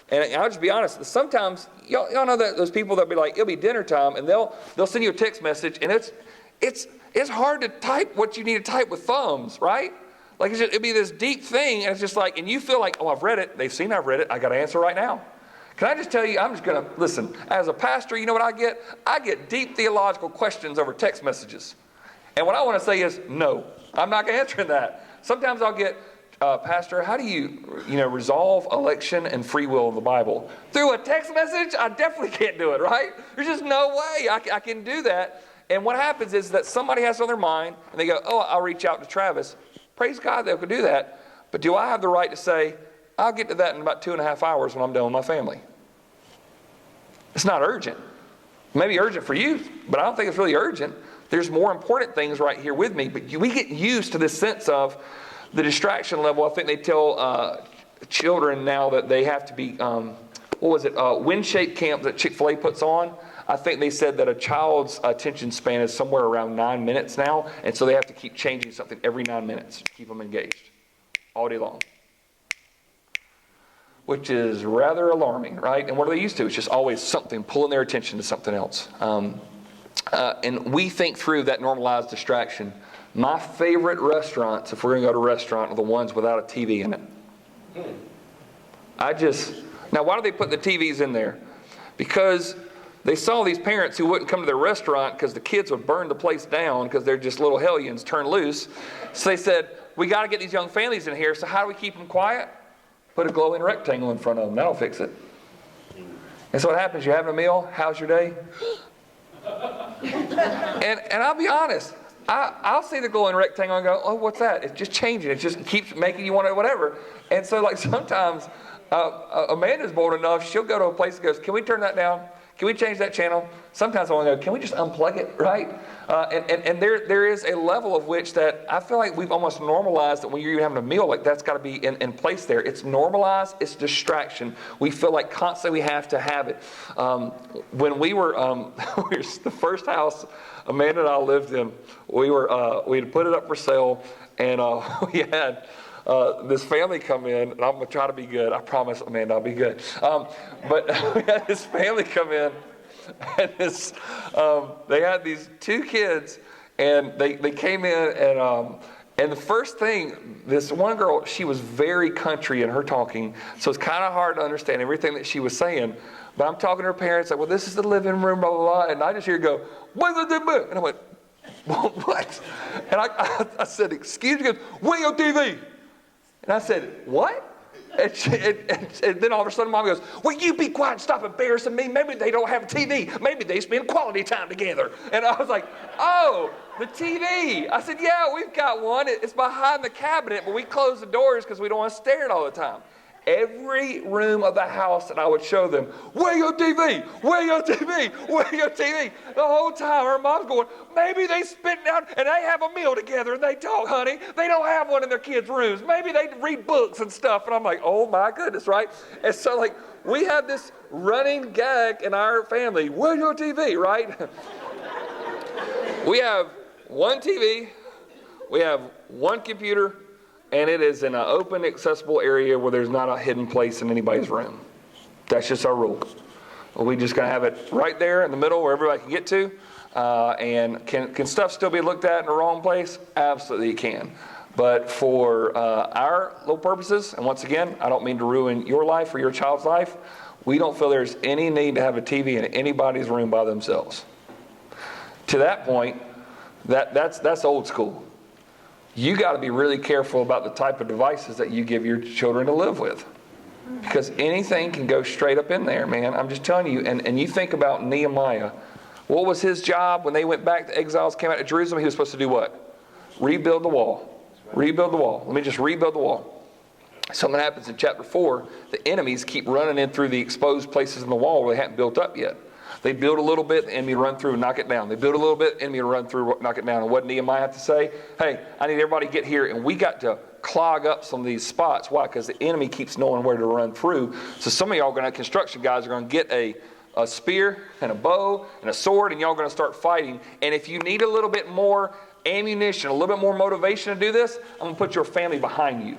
And I'll just be honest, sometimes, y'all know that those people that'll be like, it'll be dinner time, and they'll send you a text message, and it's hard to type what you need to type with thumbs, right? Like it'll be this deep thing, and it's just like, and you feel like, oh, I've read it. They've seen I've read it. I got to answer right now. Can I just tell you, I'm just going to, listen, as a pastor, you know what I get? I get deep theological questions over text messages. And what I want to say is, no, I'm not going to answer that. Sometimes I'll get, Pastor, how do you resolve election and free will in the Bible? Through a text message? I definitely can't do it, right? There's just no way I can do that. And what happens is that somebody has it on their mind, and they go, oh, I'll reach out to Travis. Praise God they could do that. But do I have the right to say, I'll get to that in about 2.5 hours when I'm done with my family? It's not urgent. It may be urgent for you, but I don't think it's really urgent. There's more important things right here with me. But we get used to this sense of the distraction level. I think they tell children now that they have to be, wind-shaped camp that Chick-fil-A puts on. I think they said that a child's attention span is somewhere around 9 minutes now. And so they have to keep changing something every 9 minutes to keep them engaged all day long. Which is rather alarming, right? And what are they used to? It's just always something pulling their attention to something else. And we think through that normalized distraction. My favorite restaurants, if we're going to go to a restaurant, are the ones without a TV in it. Now why do they put the TVs in there? Because they saw these parents who wouldn't come to their restaurant because the kids would burn the place down because they're just little hellions turned loose. So they said, we got to get these young families in here, so how do we keep them quiet? Put a glowing rectangle in front of them. That'll fix it. And so what happens? You're having a meal. How's your day? And I'll be honest. I'll see the glowing rectangle and go, oh, what's that? It's just changing. It just keeps making you want to whatever. And so like sometimes Amanda's bold enough. She'll go to a place and goes, can we turn that down? Can we change that channel? Sometimes I want to go, can we just unplug it, right? And there is a level of which that I feel like we've almost normalized that when you're having a meal, like that's got to be in place there. It's normalized. It's distraction. We feel like constantly we have to have it. When we were, the first house Amanda and I lived in, we had put it up for sale, and we had this family come in, and I'm going to try to be good. I promise, Amanda, I'll be good. But we had this family come in, and they had these 2 kids, and they came in, and the first thing, this one girl, she was very country in her talking, so it's kind of hard to understand everything that she was saying. But I'm talking to her parents, like, well, this is the living room, blah, blah, blah, and I just hear her go, and I went, well, what? And I said, excuse me, where's your TV? And I said, what? And then all of a sudden, Mom goes, will you be quiet and stop embarrassing me? Maybe they don't have a TV. Maybe they spend quality time together. And I was like, oh, the TV. I said, yeah, we've got one. It's behind the cabinet, but we close the doors because we don't want to stare at it all the time. every room of the house that I would show them, where your TV? Where your TV? Where your TV? The whole time her mom's going, maybe they spit down and they have a meal together and they talk, honey. They don't have one in their kids' rooms. Maybe they read books and stuff. And I'm like, oh my goodness, right? And so like, we have this running gag in our family, where's your TV, right? We have one TV, we have one computer, and it is in an open, accessible area where there's not a hidden place in anybody's room. That's just our rule. We just gonna have it right there in the middle where everybody can get to. And can stuff still be looked at in the wrong place? Absolutely it can. But for our little purposes, and once again, I don't mean to ruin your life or your child's life, we don't feel there's any need to have a TV in anybody's room by themselves. To that point, that's old school. You got to be really careful about the type of devices that you give your children to live with. Because anything can go straight up in there, man. I'm just telling you. And you think about Nehemiah. What was his job when they went back, the exiles came out of Jerusalem? He was supposed to do what? Rebuild the wall. Rebuild the wall. Let me just rebuild the wall. Something happens in chapter 4. The enemies keep running in through the exposed places in the wall where they haven't built up yet. They build a little bit, the enemy run through and knock it down. They build a little bit, the enemy run through, knock it down. And what did Nehemiah have to say? Hey, I need everybody to get here. And we got to clog up some of these spots. Why? Because the enemy keeps knowing where to run through. So some of y'all are going to, construction guys, are going to get a spear and a bow and a sword, and y'all are going to start fighting. And if you need a little bit more ammunition, a little bit more motivation to do this, I'm going to put your family behind you.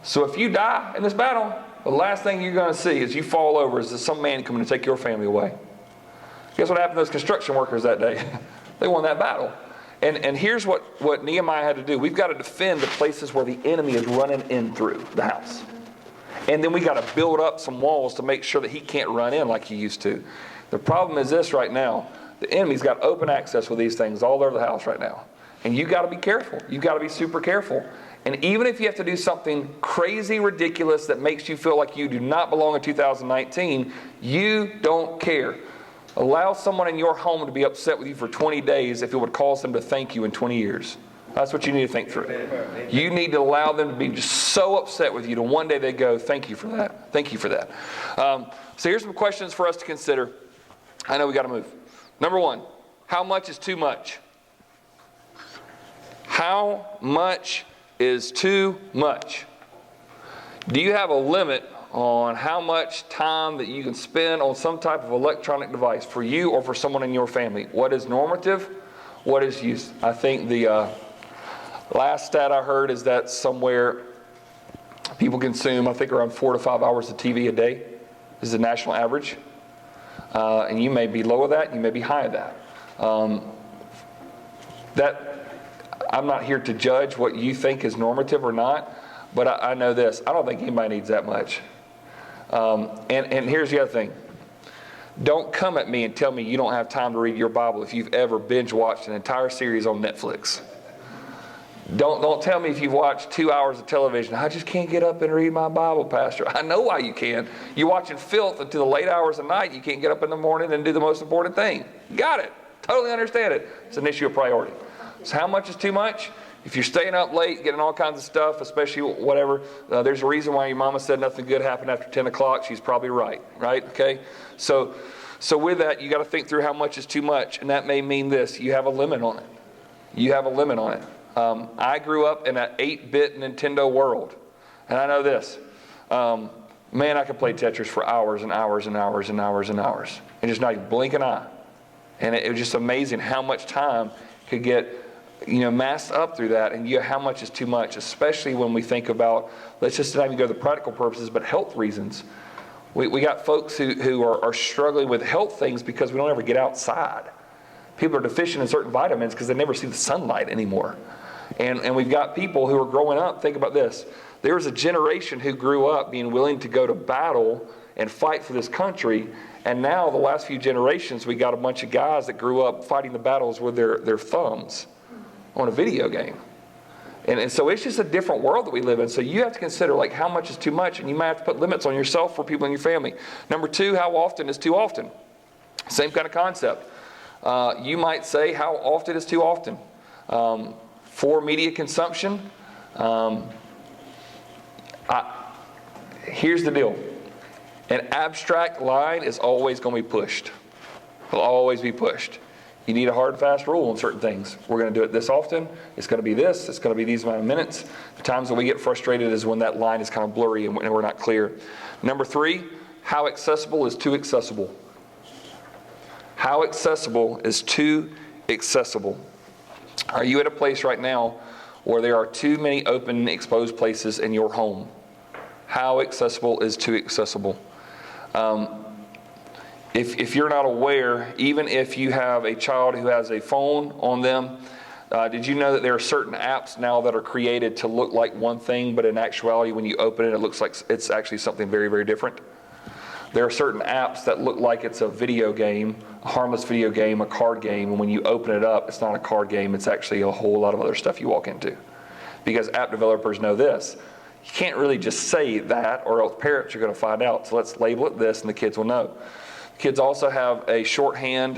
So if you die in this battle, the last thing you're going to see as you fall over is some man coming to take your family away. Guess what happened to those construction workers that day? They won that battle. And here's what Nehemiah had to do. We've got to defend the places where the enemy is running in through the house. And then we got to build up some walls to make sure that he can't run in like he used to. The problem is this right now. The enemy's got open access with these things all over the house right now. And you got to be careful. You've got to be super careful. And even if you have to do something crazy, ridiculous that makes you feel like you do not belong in 2019, you don't care. Allow someone in your home to be upset with you for 20 days if it would cause them to thank you in 20 years. That's what you need to think through. You need to allow them to be just so upset with you to one day they go, thank you for that. Thank you for that. So here's some questions for us to consider. I know we got to move. Number one, how much is too much? How much is too much? Do you have a limit on how much time that you can spend on some type of electronic device for you or for someone in your family? What is normative? What is use? I think the last stat I heard is that somewhere people consume, I think, around 4 to 5 hours of TV a day. This is the national average. And you may be low of that, you may be high of that. I'm not here to judge what you think is normative or not, but I know this. I don't think anybody needs that much. And here's the other thing. Don't come at me and tell me you don't have time to read your Bible if you've ever binge watched an entire series on Netflix. Don't tell me if you've watched 2 hours of television. I just can't get up and read my Bible, Pastor. I know why you can. You're watching filth until the late hours of night. You can't get up in the morning and do the most important thing. Got it. Totally understand it. It's an issue of priority. So how much is too much? If you're staying up late, getting all kinds of stuff, especially whatever, there's a reason why your mama said nothing good happened after 10 o'clock. She's probably right? Okay? So with that, you got to think through how much is too much. And that may mean this. You have a limit on it. You have a limit on it. I grew up in an 8-bit Nintendo world. And I know this. Man, I could play Tetris for hours and hours and hours and hours and hours. And just not even blink an eye. And it was just amazing how much time could get masked up through that, and how much is too much, especially when we think about, let's just not even go to the practical purposes, but health reasons. We got folks who are struggling with health things because we don't ever get outside. People are deficient in certain vitamins because they never see the sunlight anymore. And we've got people who are growing up, think about this. There was a generation who grew up being willing to go to battle and fight for this country, and now the last few generations, we got a bunch of guys that grew up fighting the battles with their thumbs on a video game. And so it's just a different world that we live in. So you have to consider how much is too much, and you might have to put limits on yourself for people in your family. Number two, how often is too often? Same kind of concept. You might say, how often is too often? For media consumption, Here's the deal. An abstract line is always going to be pushed. Will always be pushed. You need a hard, fast rule on certain things. We're going to do it this often. It's going to be this. It's going to be these amount of minutes. The times that we get frustrated is when that line is kind of blurry and we're not clear. Number 3, how accessible is too accessible? How accessible is too accessible? Are you at a place right now where there are too many open, exposed places in your home? How accessible is too accessible? If you're not aware, even if you have a child who has a phone on them, did you know that there are certain apps now that are created to look like one thing, but in actuality, when you open it, it looks like it's actually something very, very different? There are certain apps that look like it's a video game, a harmless video game, a card game, and when you open it up, it's not a card game, it's actually a whole lot of other stuff you walk into. Because app developers know this. You can't really just say that, or else parents are going to find out. So let's label it this, and the kids will know. Kids also have a shorthand.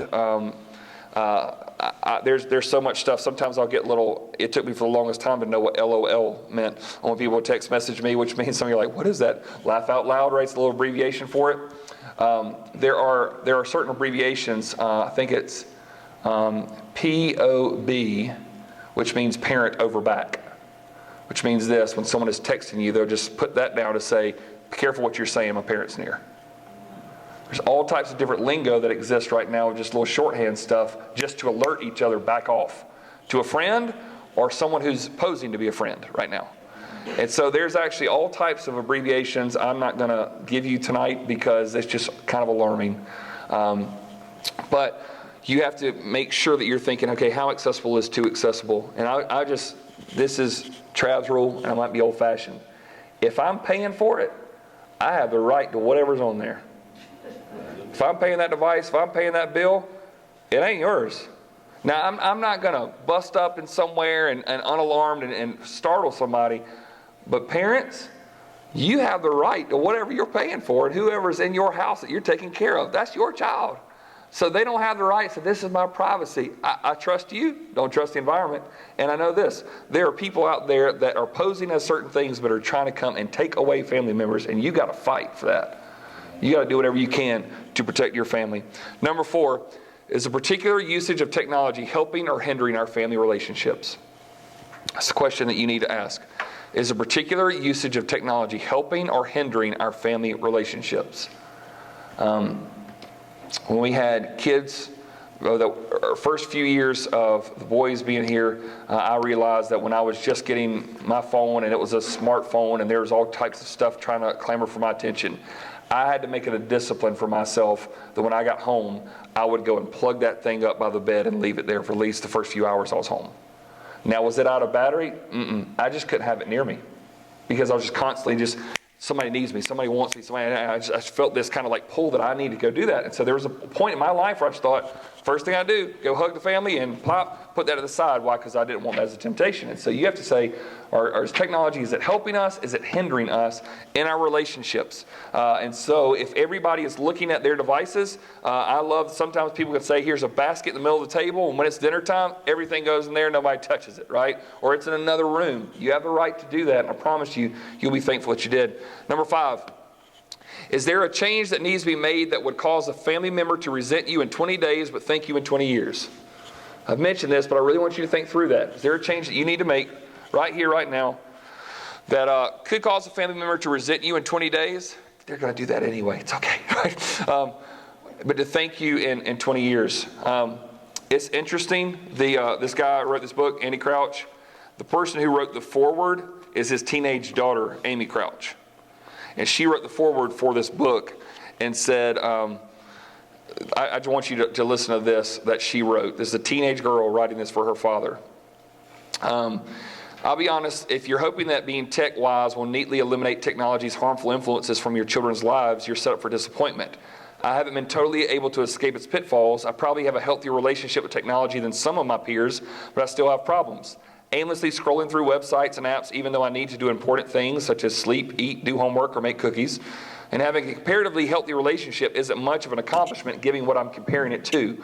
There's so much stuff. Sometimes I'll get little, it took me for the longest time to know what LOL meant. When people text message me, which means some of you are like, what is that? Laugh out loud, right? It's a little abbreviation for it. There are certain abbreviations. I think it's POB, which means parent over back. Which means this, when someone is texting you, they'll just put that down to say, be careful what you're saying, my parent's near. There's all types of different lingo that exists right now, just little shorthand stuff, just to alert each other back off to a friend or someone who's posing to be a friend right now. And so there's actually all types of abbreviations I'm not going to give you tonight because it's just kind of alarming. But you have to make sure that you're thinking, okay, how accessible is too accessible? And this is Trav's rule, and I might be old-fashioned. If I'm paying for it, I have the right to whatever's on there. If I'm paying that device, if I'm paying that bill, it ain't yours. Now, I'm not going to bust up in somewhere and unalarmed and startle somebody. But parents, you have the right to whatever you're paying for and whoever's in your house that you're taking care of. That's your child. So they don't have the right to say, this is my privacy. I trust you, don't trust the environment. And I know this, there are people out there that are posing as certain things but are trying to come and take away family members, and you got to fight for that. You got to do whatever you can to protect your family. Number 4, is a particular usage of technology helping or hindering our family relationships? That's the question that you need to ask. Is a particular usage of technology helping or hindering our family relationships? When we had kids, the first few years of the boys being here, I realized that when I was just getting my phone and it was a smartphone and there was all types of stuff trying to clamor for my attention, I had to make it a discipline for myself that when I got home, I would go and plug that thing up by the bed and leave it there for at least the first few hours I was home. Now, was it out of battery? I just couldn't have it near me because I was just constantly somebody needs me, somebody wants me, I just felt this kind of like pull that I need to go do that. And so there was a point in my life where I just thought, first thing I do, go hug the family and put that to the side. Why? Because I didn't want that as a temptation. And so you have to say, is technology, is it helping us? Is it hindering us in our relationships? And so if everybody is looking at their devices, I love sometimes people can say, here's a basket in the middle of the table, and when it's dinner time, everything goes in there, nobody touches it, right? Or it's in another room. You have the right to do that, and I promise you, you'll be thankful that you did. Number 5, is there a change that needs to be made that would cause a family member to resent you in 20 days but thank you in 20 years? I've mentioned this, but I really want you to think through that. Is there a change that you need to make right here, right now, that could cause a family member to resent you in 20 days? They're going to do that anyway. It's okay, right? But to thank you in 20 years. It's interesting. This guy who wrote this book, Andy Crouch, the person who wrote the foreword is his teenage daughter, Amy Crouch. And she wrote the foreword for this book and said, I just want you to listen to this that she wrote. This is a teenage girl writing this for her father. I'll be honest, if you're hoping that being tech-wise will neatly eliminate technology's harmful influences from your children's lives, you're set up for disappointment. I haven't been totally able to escape its pitfalls. I probably have a healthier relationship with technology than some of my peers, but I still have problems. Aimlessly scrolling through websites and apps even though I need to do important things such as sleep, eat, do homework, or make cookies. And having a comparatively healthy relationship isn't much of an accomplishment given what I'm comparing it to.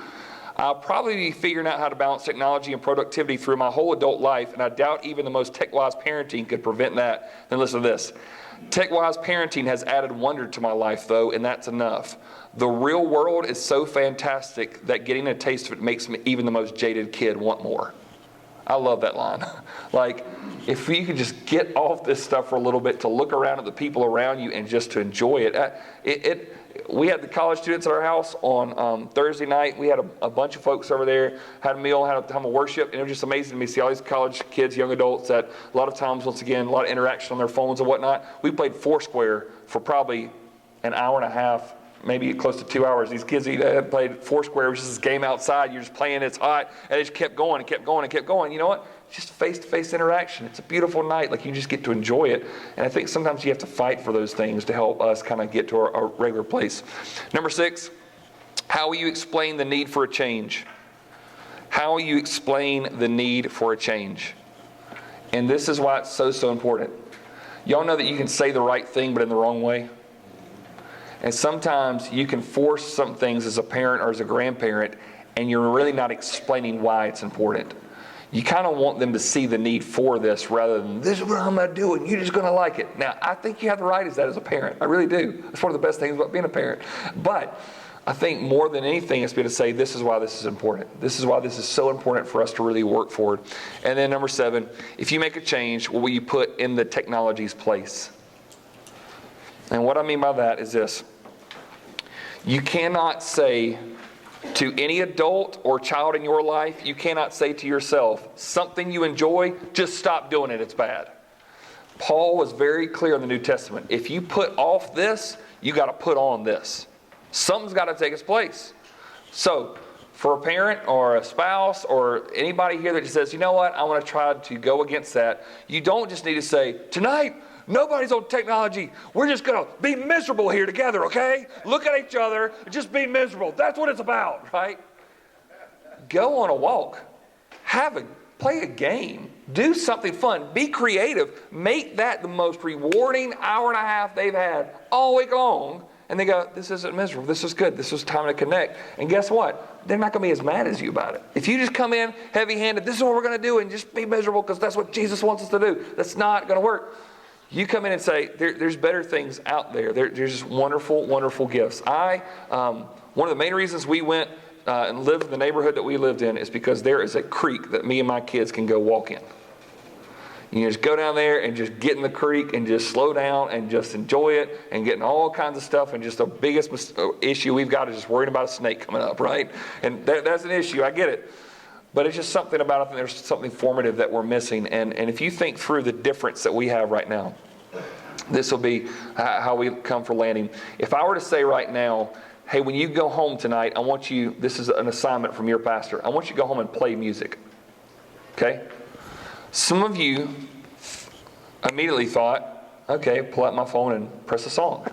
I'll probably be figuring out how to balance technology and productivity through my whole adult life, and I doubt even the most tech-wise parenting could prevent that. Then listen to this. Tech-wise parenting has added wonder to my life, though, and that's enough. The real world is so fantastic that getting a taste of it makes even the most jaded kid want more. I love that line. Like, if you could just get off this stuff for a little bit, to look around at the people around you and just to enjoy it. We had the college students at our house on Thursday night. We had a bunch of folks over there, had a meal, had a time of worship, and it was just amazing to me to see all these college kids, young adults that a lot of times, once again, a lot of interaction on their phones and whatnot. We played Foursquare for probably an hour and a half, maybe close to 2 hours. These kids played Foursquare, which is this game outside. You're just playing, it's hot, and it just kept going and kept going and kept going. You know what? It's just face-to-face interaction. It's a beautiful night. Like, you just get to enjoy it. And I think sometimes you have to fight for those things to help us kind of get to our regular place. Number 6, how will you explain the need for a change? How will you explain the need for a change? And this is why it's so important. Y'all know that you can say the right thing, but in the wrong way. And sometimes you can force some things as a parent or as a grandparent, and you're really not explaining why it's important. You kind of want them to see the need for this rather than, this is what I'm going to do and you're just going to like it. Now, I think you have the right as that as a parent. I really do. That's one of the best things about being a parent. But I think more than anything, it's been to say, this is why this is important. This is why this is so important for us to really work forward. And then number 7, if you make a change, what will you put in the technology's place? And what I mean by that is this. You cannot say to any adult or child in your life, you cannot say to yourself, something you enjoy, just stop doing it, it's bad. Paul was very clear in the New Testament. If you put off this, you got to put on this. Something's got to take its place. So, for a parent or a spouse or anybody here that just says, you know what, I want to try to go against that, you don't just need to say, tonight, nobody's on technology. We're just going to be miserable here together, okay? Look at each other and just be miserable. That's what it's about, right? Go on a walk. Play a game. Do something fun. Be creative. Make that the most rewarding hour and a half they've had all week long. And they go, this isn't miserable. This is good. This is time to connect. And guess what? They're not going to be as mad as you about it. If you just come in heavy-handed, this is what we're going to do, and just be miserable because that's what Jesus wants us to do. That's not going to work. You come in and say, there's better things out there. There's just wonderful, wonderful gifts. One of the main reasons we went and lived in the neighborhood that we lived in is because there is a creek that me and my kids can go walk in. You just go down there and just get in the creek and just slow down and just enjoy it and getting all kinds of stuff. And just the biggest issue we've got is just worrying about a snake coming up, right? And that's an issue. I get it. But it's just something about it. I think there's something formative that we're missing. And if you think through the difference that we have right now, this will be how we come for landing. If I were to say right now, hey, when you go home tonight, I want you, this is an assignment from your pastor, I want you to go home and play music. Okay? Some of you immediately thought, okay, pull out my phone and press a song.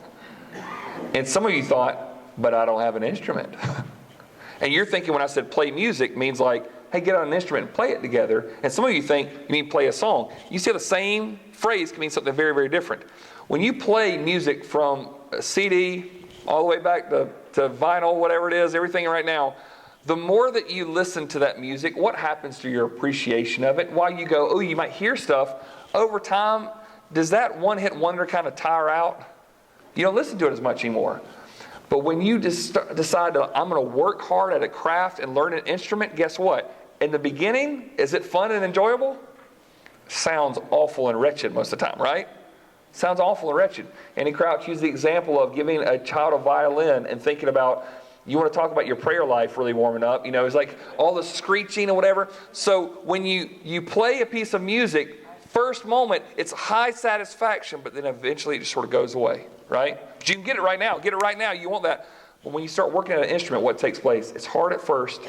And some of you thought, but I don't have an instrument. And you're thinking when I said play music means like, hey, get on an instrument and play it together. And some of you think you mean play a song. You see the same phrase can mean something very, very different. When you play music from a CD all the way back to vinyl, whatever it is, everything right now, the more that you listen to that music, what happens to your appreciation of it? While you go, oh, you might hear stuff, over time, does that one-hit wonder kind of tire out? You don't listen to it as much anymore. But when you decide to, I'm going to work hard at a craft and learn an instrument, guess what? In the beginning, is it fun and enjoyable? Sounds awful and wretched most of the time, right? Sounds awful and wretched. Andy Crouch used the example of giving a child a violin and thinking about, you want to talk about your prayer life really warming up. You know, it's like all the screeching or whatever. So when you play a piece of music, first moment, it's high satisfaction, but then eventually it just sort of goes away, right? But you can get it right now. Get it right now. You want that. But when you start working at an instrument, what takes place? It's hard at first,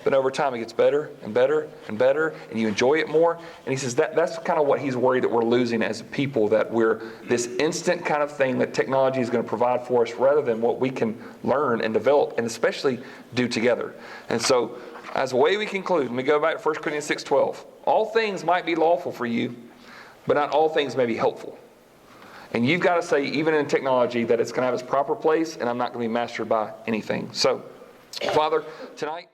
but over time it gets better and better and better, and you enjoy it more. And he says that's kind of what he's worried that we're losing as people, that we're this instant kind of thing that technology is going to provide for us rather than what we can learn and develop and especially do together. And so as a way we conclude, let me go back to 1 Corinthians 6:12. All things might be lawful for you, but not all things may be helpful. And you've got to say, even in technology, that it's going to have its proper place, and I'm not going to be mastered by anything. So, Father, tonight...